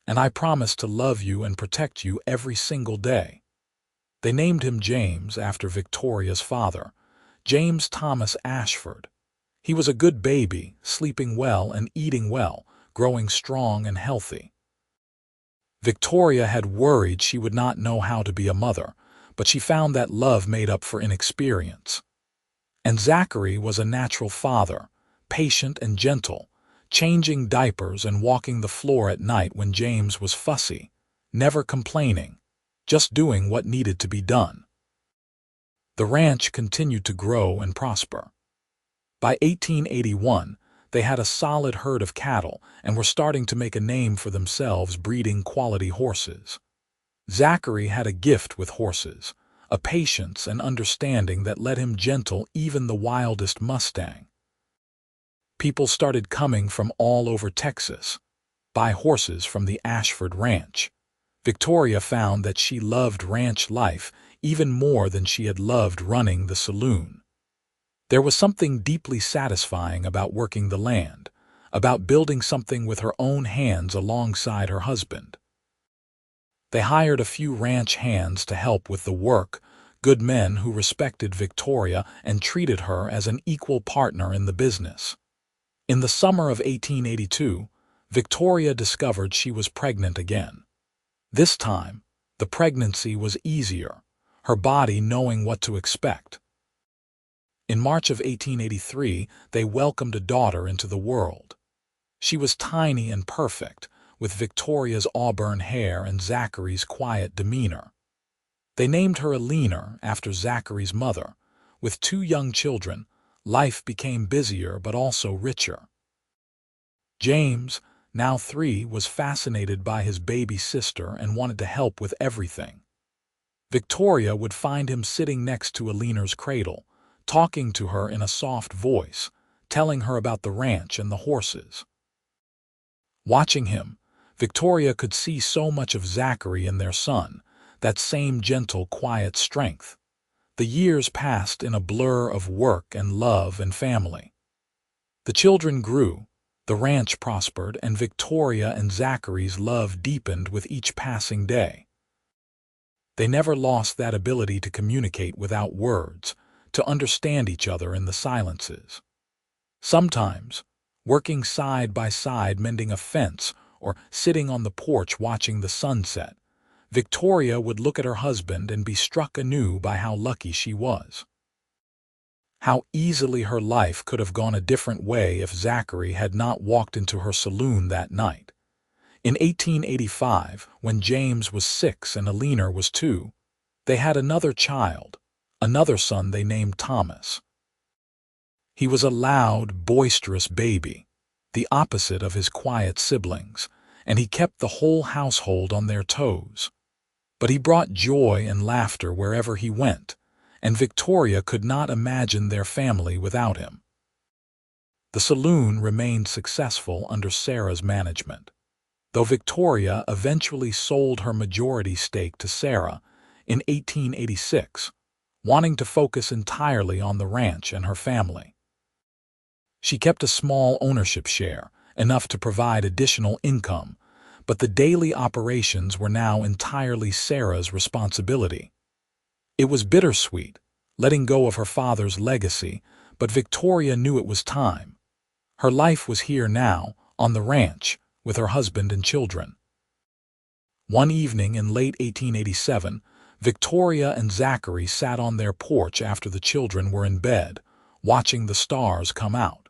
And I promise to love you and protect you every single day." They named him James after Victoria's father, James Thomas Ashford. He was a good baby, sleeping well and eating well, growing strong and healthy. Victoria had worried she would not know how to be a mother, but she found that love made up for inexperience. And Zachary was a natural father, patient and gentle, changing diapers and walking the floor at night when James was fussy, never complaining, just doing what needed to be done. The ranch continued to grow and prosper. By 1881, they had a solid herd of cattle and were starting to make a name for themselves breeding quality horses. Zachary had a gift with horses, a patience and understanding that let him gentle even the wildest Mustang. People started coming from all over Texas, buy horses from the Ashford Ranch. Victoria found that she loved ranch life even more than she had loved running the saloon. There was something deeply satisfying about working the land, about building something with her own hands alongside her husband. They hired a few ranch hands to help with the work, good men who respected Victoria and treated her as an equal partner in the business. In the summer of 1882, Victoria discovered she was pregnant again. This time, the pregnancy was easier, her body knowing what to expect. In March of 1883, they welcomed a daughter into the world. She was tiny and perfect, with Victoria's auburn hair and Zachary's quiet demeanor. They named her Alina after Zachary's mother. With 2 young children, life became busier but also richer. James, now 3, was fascinated by his baby sister and wanted to help with everything. Victoria would find him sitting next to Alina's cradle, talking to her in a soft voice, telling her about the ranch and the horses. Watching him, Victoria could see so much of Zachary in their son, that same gentle, quiet strength. The years passed in a blur of work and love and family. The children grew, the ranch prospered, and Victoria and Zachary's love deepened with each passing day. They never lost that ability to communicate without words, to understand each other in the silences. Sometimes, working side by side mending a fence or sitting on the porch watching the sunset, Victoria would look at her husband and be struck anew by how lucky she was. How easily her life could have gone a different way if Zachary had not walked into her saloon that night. In 1885, when James was 6 and Eleanor was 2, they had another child, another son they named Thomas. He was a loud, boisterous baby, the opposite of his quiet siblings, and he kept the whole household on their toes. But he brought joy and laughter wherever he went, and Victoria could not imagine their family without him. The saloon remained successful under Sarah's management, though Victoria eventually sold her majority stake to Sarah in 1886, wanting to focus entirely on the ranch and her family. She kept a small ownership share, enough to provide additional income, but the daily operations were now entirely Sarah's responsibility. It was bittersweet, letting go of her father's legacy, but Victoria knew it was time. Her life was here now, on the ranch, with her husband and children. One evening in late 1887, Victoria and Zachary sat on their porch after the children were in bed, watching the stars come out.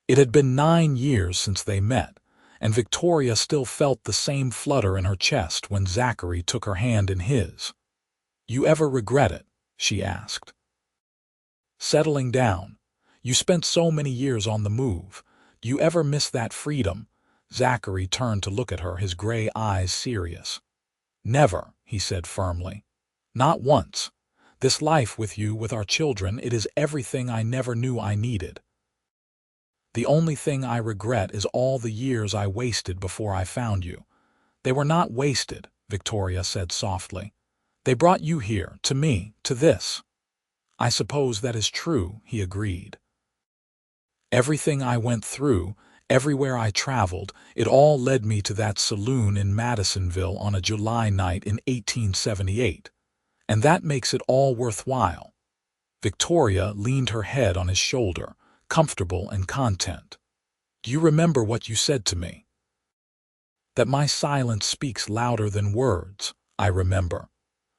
It had been 9 years since they met, and Victoria still felt the same flutter in her chest when Zachary took her hand in his. "You ever regret it?" she asked. "Settling down. You spent so many years on the move. Do you ever miss that freedom?" Zachary turned to look at her, his gray eyes serious. "Never," he said firmly. "Not once. This life with you, with our children, it is everything I never knew I needed. The only thing I regret is all the years I wasted before I found you." "They were not wasted," Victoria said softly. "They brought you here, to me, to this." "I suppose that is true," he agreed. "Everything I went through, everywhere I traveled, it all led me to that saloon in Madisonville on a July night in 1878, and that makes it all worthwhile." Victoria leaned her head on his shoulder, comfortable and content. "Do you remember what you said to me?" "That my silence speaks louder than words, I remember.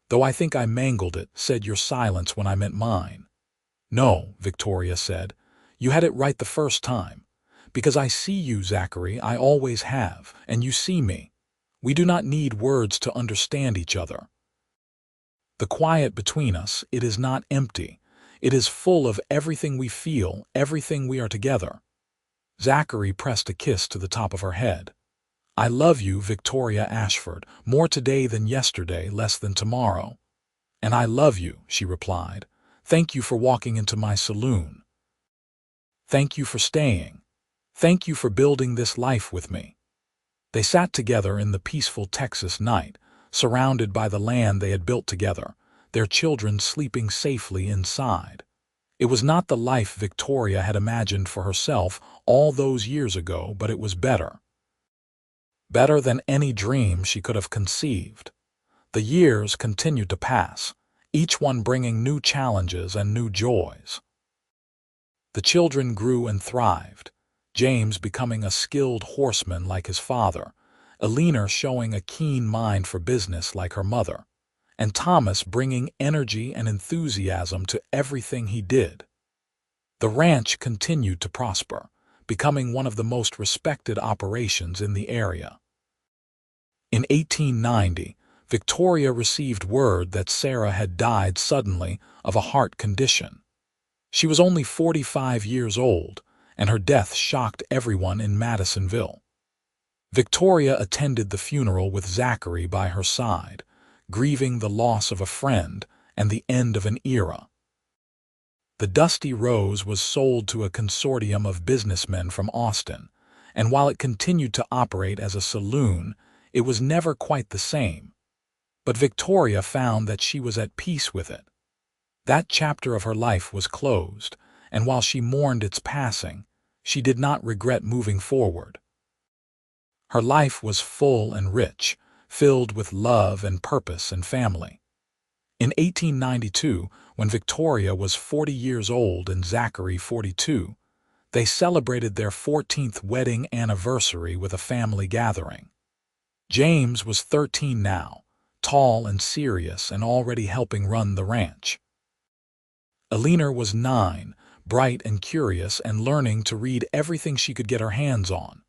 Though I think I mangled it, said your silence when I meant mine." "No," Victoria said. "You had it right the first time. Because I see you, Zachary, I always have, and you see me. We do not need words to understand each other. The quiet between us, it is not empty. It is full of everything we feel, everything we are together." Zachary pressed a kiss to the top of her head. "I love you, Victoria Ashford, more today than yesterday, less than tomorrow." "And I love you," she replied. "Thank you for walking into my saloon. Thank you for staying. Thank you for building this life with me." They sat together in the peaceful Texas night, surrounded by the land they had built together, their children sleeping safely inside. It was not the life Victoria had imagined for herself all those years ago, but it was better. Better than any dream she could have conceived. The years continued to pass, each one bringing new challenges and new joys. The children grew and thrived, James becoming a skilled horseman like his father, Eleanor showing a keen mind for business like her mother, and Thomas bringing energy and enthusiasm to everything he did. The ranch continued to prosper, becoming one of the most respected operations in the area. In 1890, Victoria received word that Sarah had died suddenly of a heart condition. She was only 45 years old, and her death shocked everyone in Madisonville. Victoria attended the funeral with Zachary by her side, grieving the loss of a friend and the end of an era. The Dusty Rose was sold to a consortium of businessmen from Austin, and while it continued to operate as a saloon, it was never quite the same. But Victoria found that she was at peace with it. That chapter of her life was closed, and while she mourned its passing, she did not regret moving forward. Her life was full and rich, filled with love and purpose and family. In 1892, when Victoria was 40 years old and Zachary 42, they celebrated their 14th wedding anniversary with a family gathering. James was 13 now, tall and serious and already helping run the ranch. Alina was 9, bright and curious and learning to read everything she could get her hands on.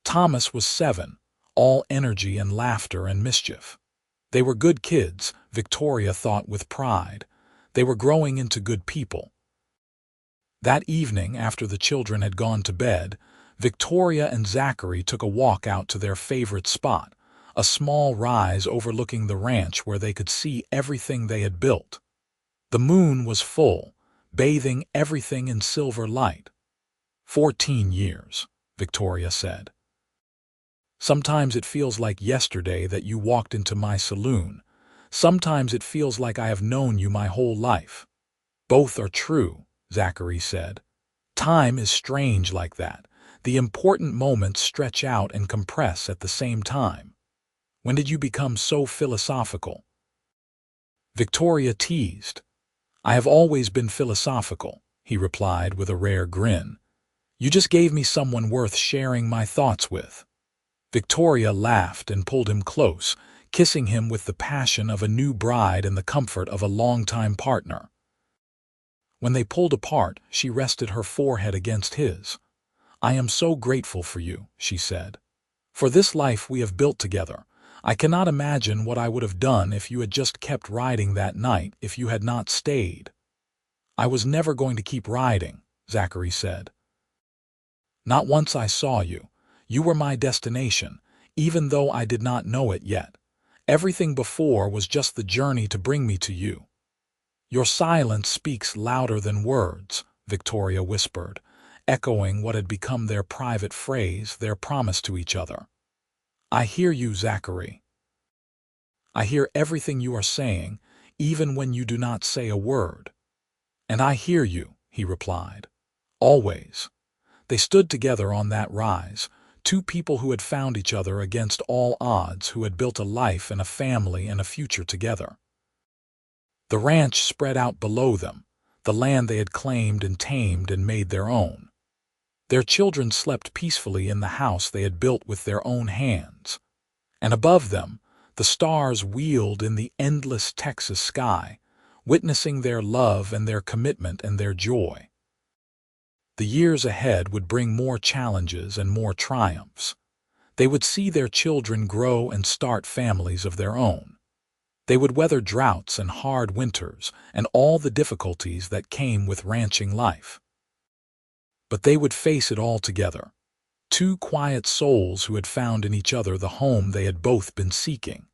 Thomas was 7, all energy and laughter and mischief. They were good kids, Victoria thought with pride. They were growing into good people. That evening, after the children had gone to bed, Victoria and Zachary took a walk out to their favorite spot, a small rise overlooking the ranch where they could see everything they had built. The moon was full, bathing everything in silver light. 14 years, Victoria said. Sometimes it feels like yesterday that you walked into my saloon. Sometimes it feels like I have known you my whole life. Both are true, Zachary said. Time is strange like that. The important moments stretch out and compress at the same time. When did you become so philosophical? Victoria teased. I have always been philosophical, he replied with a rare grin. You just gave me someone worth sharing my thoughts with. Victoria laughed and pulled him close, kissing him with the passion of a new bride and the comfort of a longtime partner. When they pulled apart, she rested her forehead against his. I am so grateful for you, she said. For this life we have built together. I cannot imagine what I would have done if you had just kept riding that night, if you had not stayed. I was never going to keep riding, Zachary said. Not once I saw you. You were my destination, even though I did not know it yet. Everything before was just the journey to bring me to you. Your silence speaks louder than words, Victoria whispered, echoing what had become their private phrase, their promise to each other. I hear you, Zachary. I hear everything you are saying, even when you do not say a word. And I hear you, he replied. Always. They stood together on that rise, two people who had found each other against all odds, who had built a life and a family and a future together. The ranch spread out below them, the land they had claimed and tamed and made their own. Their children slept peacefully in the house they had built with their own hands. And above them, the stars wheeled in the endless Texas sky, witnessing their love and their commitment and their joy. The years ahead would bring more challenges and more triumphs. They would see their children grow and start families of their own. They would weather droughts and hard winters and all the difficulties that came with ranching life. But they would face it all together, two quiet souls who had found in each other the home they had both been seeking.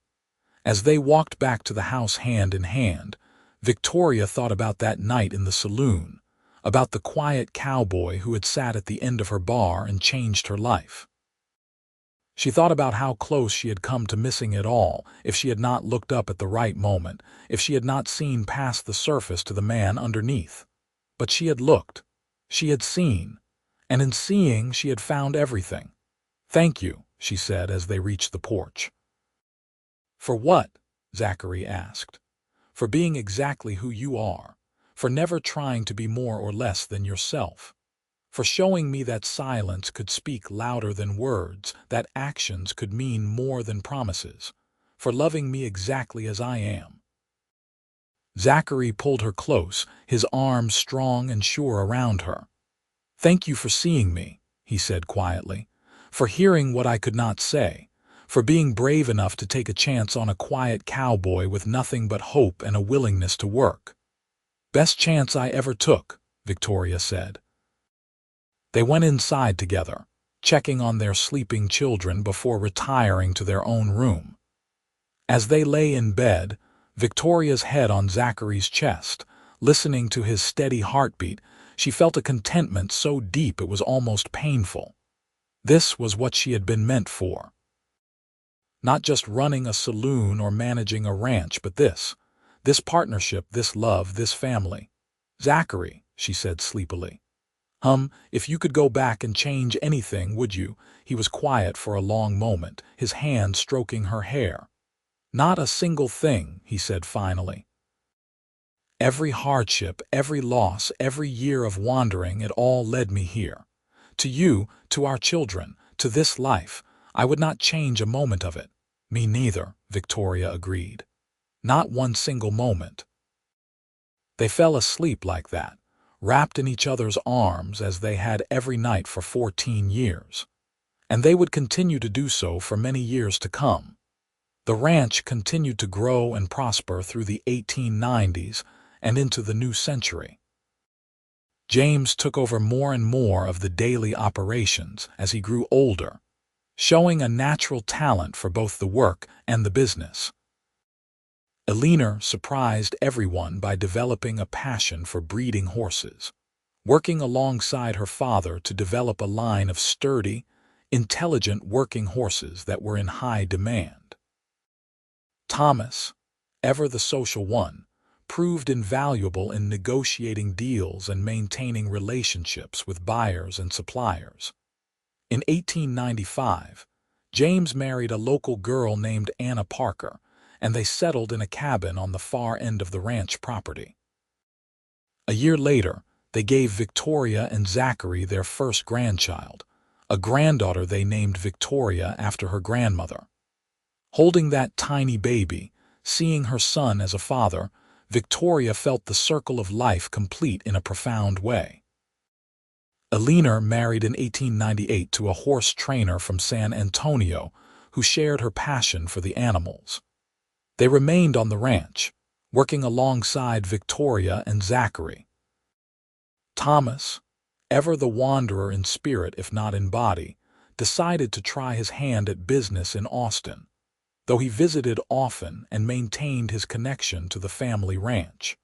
As they walked back to the house hand in hand, Victoria thought about that night in the saloon, about the quiet cowboy who had sat at the end of her bar and changed her life. She thought about how close she had come to missing it all if she had not looked up at the right moment, if she had not seen past the surface to the man underneath. But she had looked. She had seen. And in seeing, she had found everything. Thank you, she said as they reached the porch. For what? Zachary asked. For being exactly who you are. For never trying to be more or less than yourself. For showing me that silence could speak louder than words, that actions could mean more than promises. For loving me exactly as I am. Zachary pulled her close, his arms strong and sure around her. Thank you for seeing me, he said quietly, for hearing what I could not say, for being brave enough to take a chance on a quiet cowboy with nothing but hope and a willingness to work. Best chance I ever took, Victoria said. They went inside together, checking on their sleeping children before retiring to their own room. As they lay in bed, Victoria's head on Zachary's chest, listening to his steady heartbeat, she felt a contentment so deep it was almost painful. This was what she had been meant for. Not just running a saloon or managing a ranch, but this partnership, this love, this family. Zachary, she said sleepily. If you could go back and change anything, would you? He was quiet for a long moment, his hand stroking her hair. Not a single thing, he said finally. Every hardship, every loss, every year of wandering, it all led me here. To you, to our children, to this life. I would not change a moment of it. Me neither, Victoria agreed. Not one single moment. They fell asleep like that, wrapped in each other's arms as they had every night for 14 years. And they would continue to do so for many years to come. The ranch continued to grow and prosper through the 1890s and into the new century. James took over more and more of the daily operations as he grew older, showing a natural talent for both the work and the business. Eleanor surprised everyone by developing a passion for breeding horses, working alongside her father to develop a line of sturdy, intelligent working horses that were in high demand. Thomas, ever the social one, proved invaluable in negotiating deals and maintaining relationships with buyers and suppliers. In 1895, James married a local girl named Anna Parker, and they settled in a cabin on the far end of the ranch property. A year later, they gave Victoria and Zachary their first grandchild, a granddaughter they named Victoria after her grandmother. Holding that tiny baby, seeing her son as a father, Victoria felt the circle of life complete in a profound way. Eleanor married in 1898 to a horse trainer from San Antonio who shared her passion for the animals. They remained on the ranch, working alongside Victoria and Zachary. Thomas, ever the wanderer in spirit if not in body, decided to try his hand at business in Austin, though he visited often and maintained his connection to the family ranch.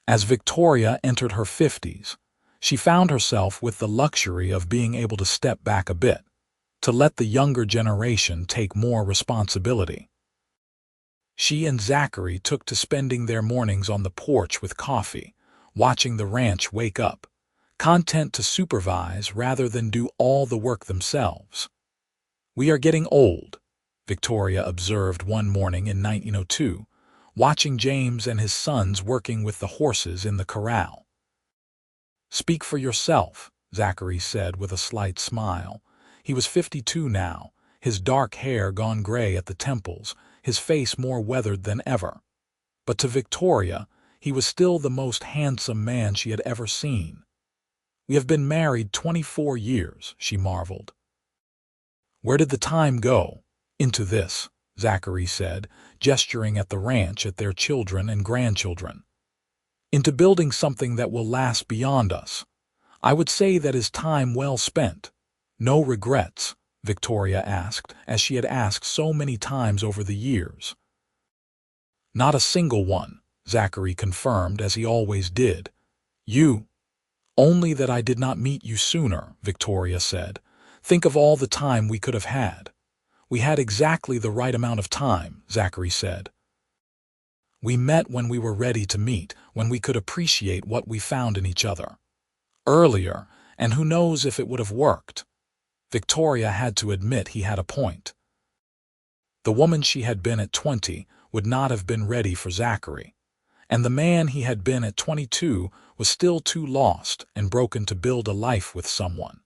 As Victoria entered her 50s, she found herself with the luxury of being able to step back a bit, to let the younger generation take more responsibility. She and Zachary took to spending their mornings on the porch with coffee, watching the ranch wake up, content to supervise rather than do all the work themselves. "We are getting old," Victoria observed one morning in 1902, watching James and his sons working with the horses in the corral. "Speak for yourself," Zachary said with a slight smile. He was 52 now, his dark hair gone gray at the temples, his face more weathered than ever. But to Victoria, he was still the most handsome man she had ever seen. "We have been married 24 years, she marveled. "Where did the time go?" "Into this," Zachary said, gesturing at the ranch at their children and grandchildren. "Into building something that will last beyond us. I would say that is time well spent. No regrets?" Victoria asked, as she had asked so many times over the years. "Not a single one," Zachary confirmed, as he always did. "You?" "Only that I did not meet you sooner," Victoria said. "Think of all the time we could have had." "We had exactly the right amount of time," Zachary said. "We met when we were ready to meet, when we could appreciate what we found in each other. Earlier, and who knows if it would have worked." Victoria had to admit he had a point. The woman she had been at 20 would not have been ready for Zachary, and the man he had been at 22 was still too lost and broken to build a life with someone.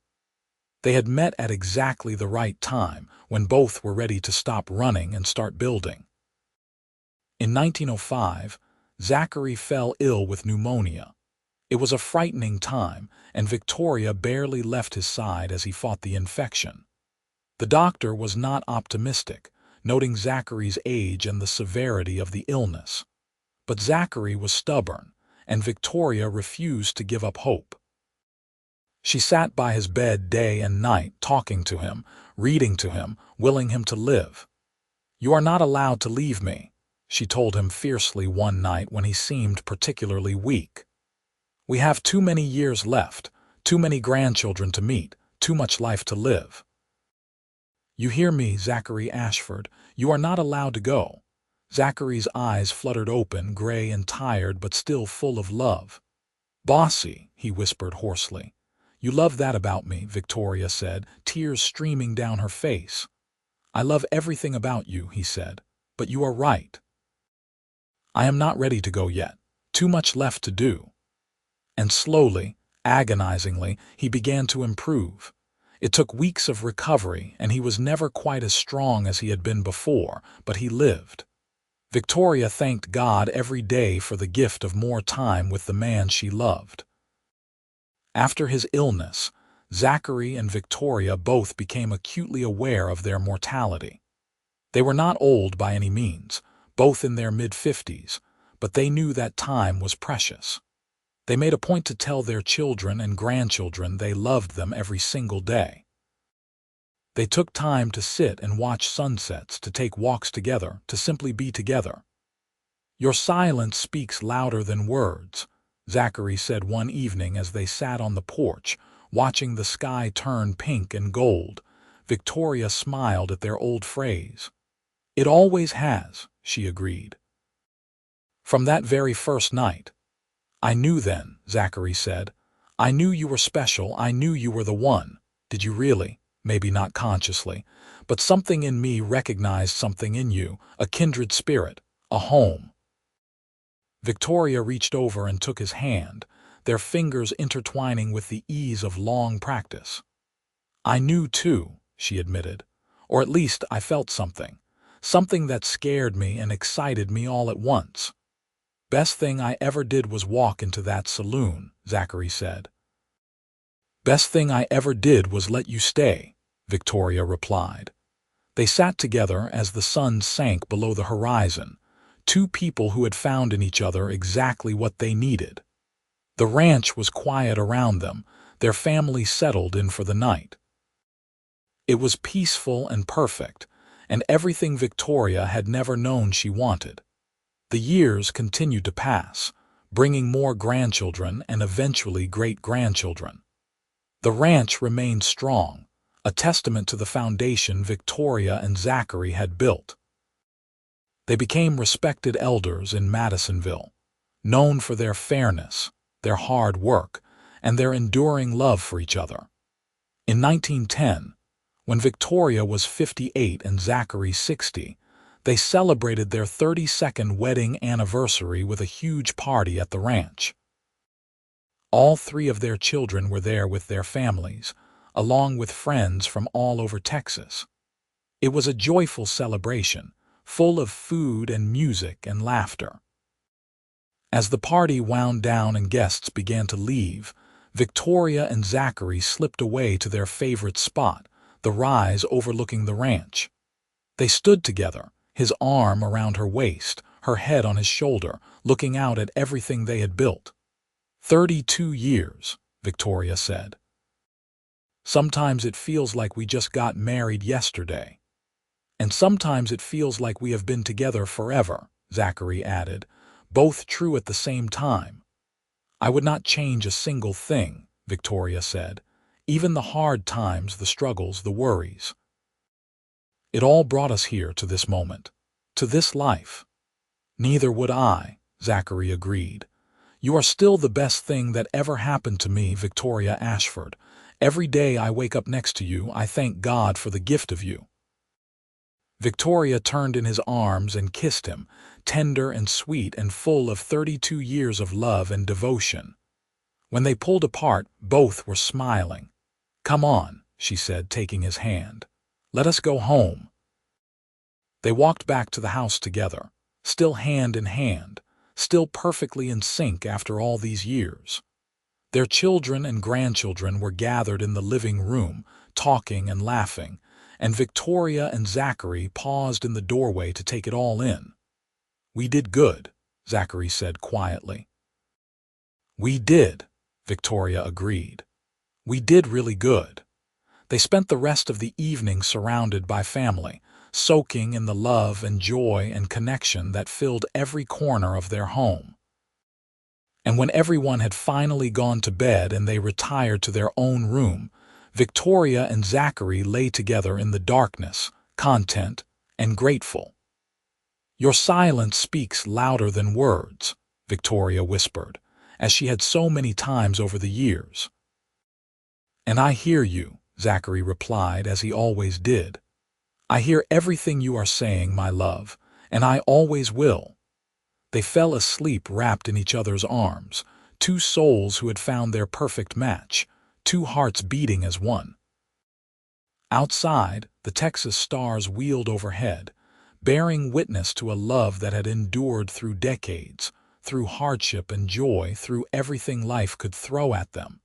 They had met at exactly the right time, when both were ready to stop running and start building. In 1905, Zachary fell ill with pneumonia. It was a frightening time, and Victoria barely left his side as he fought the infection. The doctor was not optimistic, noting Zachary's age and the severity of the illness. But Zachary was stubborn, and Victoria refused to give up hope. She sat by his bed day and night, talking to him, reading to him, willing him to live. "You are not allowed to leave me," she told him fiercely one night when he seemed particularly weak. "We have too many years left, too many grandchildren to meet, too much life to live. You hear me, Zachary Ashford. You are not allowed to go." Zachary's eyes fluttered open, gray and tired but still full of love. "Bossy," he whispered hoarsely. "You love that about me," Victoria said, tears streaming down her face. "I love everything about you," he said, "but you are right. I am not ready to go yet. Too much left to do." And slowly, agonizingly, he began to improve. It took weeks of recovery, and he was never quite as strong as he had been before, but he lived. Victoria thanked God every day for the gift of more time with the man she loved. After his illness, Zachary and Victoria both became acutely aware of their mortality. They were not old by any means, both in their mid-50s, but they knew that time was precious. They made a point to tell their children and grandchildren they loved them every single day. They took time to sit and watch sunsets, to take walks together, to simply be together. "Your silence speaks louder than words," Zachary said one evening as they sat on the porch, watching the sky turn pink and gold. Victoria smiled at their old phrase. "It always has," she agreed. "From that very first night." "I knew then," Zachary said. "I knew you were special. I knew you were the one." "Did you really?" "Maybe not consciously, but something in me recognized something in you, a kindred spirit, a home." Victoria reached over and took his hand, their fingers intertwining with the ease of long practice. "I knew too," she admitted, "or at least I felt something that scared me and excited me all at once." "Best thing I ever did was walk into that saloon," Zachary said. "Best thing I ever did was let you stay," Victoria replied. They sat together as the sun sank below the horizon, two people who had found in each other exactly what they needed. The ranch was quiet around them, their family settled in for the night. It was peaceful and perfect, and everything Victoria had never known she wanted. The years continued to pass, bringing more grandchildren and eventually great-grandchildren. The ranch remained strong, a testament to the foundation Victoria and Zachary had built. They became respected elders in Madisonville, known for their fairness, their hard work, and their enduring love for each other. In 1910, when Victoria was 58 and Zachary 60, they celebrated their 32nd wedding anniversary with a huge party at the ranch. All three of their children were there with their families, along with friends from all over Texas. It was a joyful celebration, full of food and music and laughter. As the party wound down and guests began to leave, Victoria and Zachary slipped away to their favorite spot, the rise overlooking the ranch. They stood together, his arm around her waist, her head on his shoulder, looking out at everything they had built. 32 years, Victoria said. "Sometimes it feels like we just got married yesterday. And sometimes it feels like we have been together forever," Zachary added, both true at the same time. "I would not change a single thing," Victoria said, "even the hard times, the struggles, the worries. It all brought us here to this moment, to this life." "Neither would I," Zachary agreed. "You are still the best thing that ever happened to me, Victoria Ashford. Every day I wake up next to you, I thank God for the gift of you." Victoria turned in his arms and kissed him, tender and sweet and full of 32 years of love and devotion. When they pulled apart, both were smiling. "Come on," she said, taking his hand. "Let us go home." They walked back to the house together, still hand in hand, still perfectly in sync after all these years. Their children and grandchildren were gathered in the living room, talking and laughing, and Victoria and Zachary paused in the doorway to take it all in. "We did good," Zachary said quietly. "We did," Victoria agreed. "We did really good." They spent the rest of the evening surrounded by family, soaking in the love and joy and connection that filled every corner of their home. And when everyone had finally gone to bed and they retired to their own room, Victoria and Zachary lay together in the darkness, content and grateful. "Your silence speaks louder than words," Victoria whispered, as she had so many times over the years. "And I hear you," Zachary replied, as he always did. "I hear everything you are saying, my love, and I always will." They fell asleep wrapped in each other's arms, two souls who had found their perfect match, two hearts beating as one. Outside, the Texas stars wheeled overhead, bearing witness to a love that had endured through decades, through hardship and joy, through everything life could throw at them.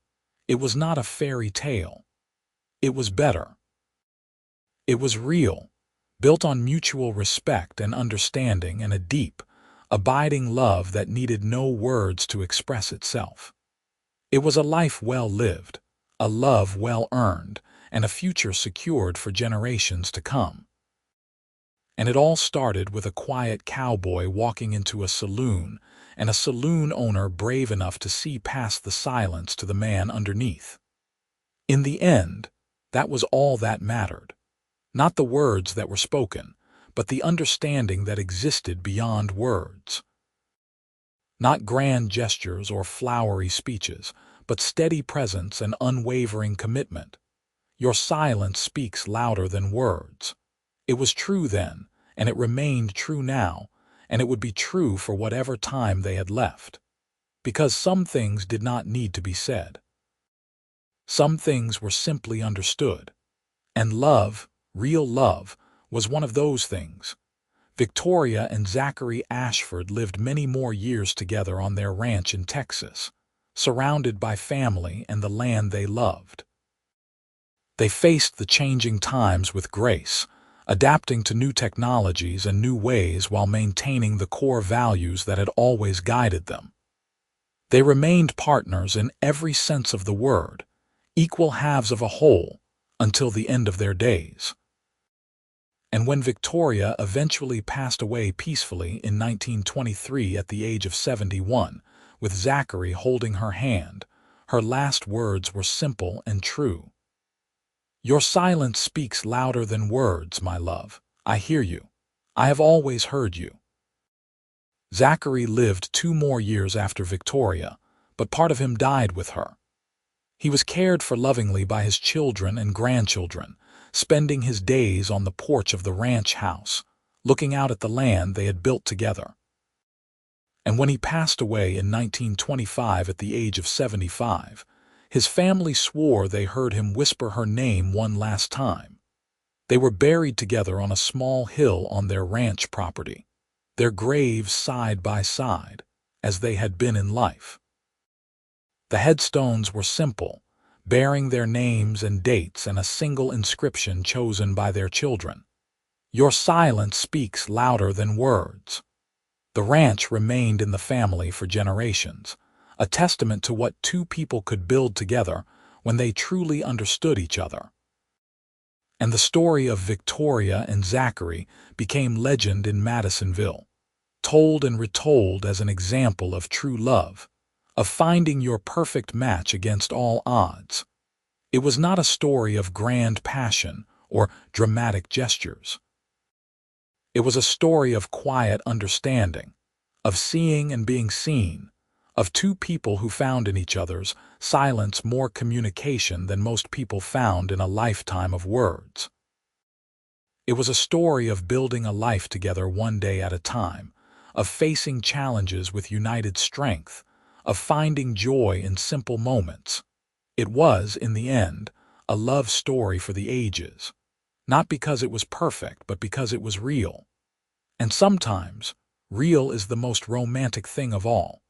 It was not a fairy tale. It was better. It was real, built on mutual respect and understanding and a deep, abiding love that needed no words to express itself. It was a life well lived, a love well earned, and a future secured for generations to come. And it all started with a quiet cowboy walking into a saloon, and a saloon owner brave enough to see past the silence to the man underneath. In the end, that was all that mattered. Not the words that were spoken, but the understanding that existed beyond words. Not grand gestures or flowery speeches, but steady presence and unwavering commitment. Your silence speaks louder than words. It was true then, and it remained true now, and it would be true for whatever time they had left. Because some things did not need to be said. Some things were simply understood. And love, real love, was one of those things. Victoria and Zachary Ashford lived many more years together on their ranch in Texas, surrounded by family and the land they loved. They faced the changing times with grace, adapting to new technologies and new ways while maintaining the core values that had always guided them. They remained partners in every sense of the word, equal halves of a whole, until the end of their days. And when Victoria eventually passed away peacefully in 1923 at the age of 71, with Zachary holding her hand, her last words were simple and true. "Your silence speaks louder than words, my love. I hear you. I have always heard you." Zachary lived 2 more years after Victoria, but part of him died with her. He was cared for lovingly by his children and grandchildren, spending his days on the porch of the ranch house, looking out at the land they had built together. And when he passed away in 1925 at the age of 75, his family swore they heard him whisper her name one last time. They were buried together on a small hill on their ranch property, their graves side by side, as they had been in life. The headstones were simple, bearing their names and dates and a single inscription chosen by their children. "Your silence speaks louder than words." The ranch remained in the family for generations, a testament to what 2 people could build together when they truly understood each other. And the story of Victoria and Zachary became legend in Madisonville, told and retold as an example of true love, of finding your perfect match against all odds. It was not a story of grand passion or dramatic gestures. It was a story of quiet understanding, of seeing and being seen, of 2 people who found in each other's silence more communication than most people found in a lifetime of words. It was a story of building a life together one day at a time, of facing challenges with united strength, of finding joy in simple moments. It was, in the end, a love story for the ages, not because it was perfect, but because it was real. And sometimes, real is the most romantic thing of all.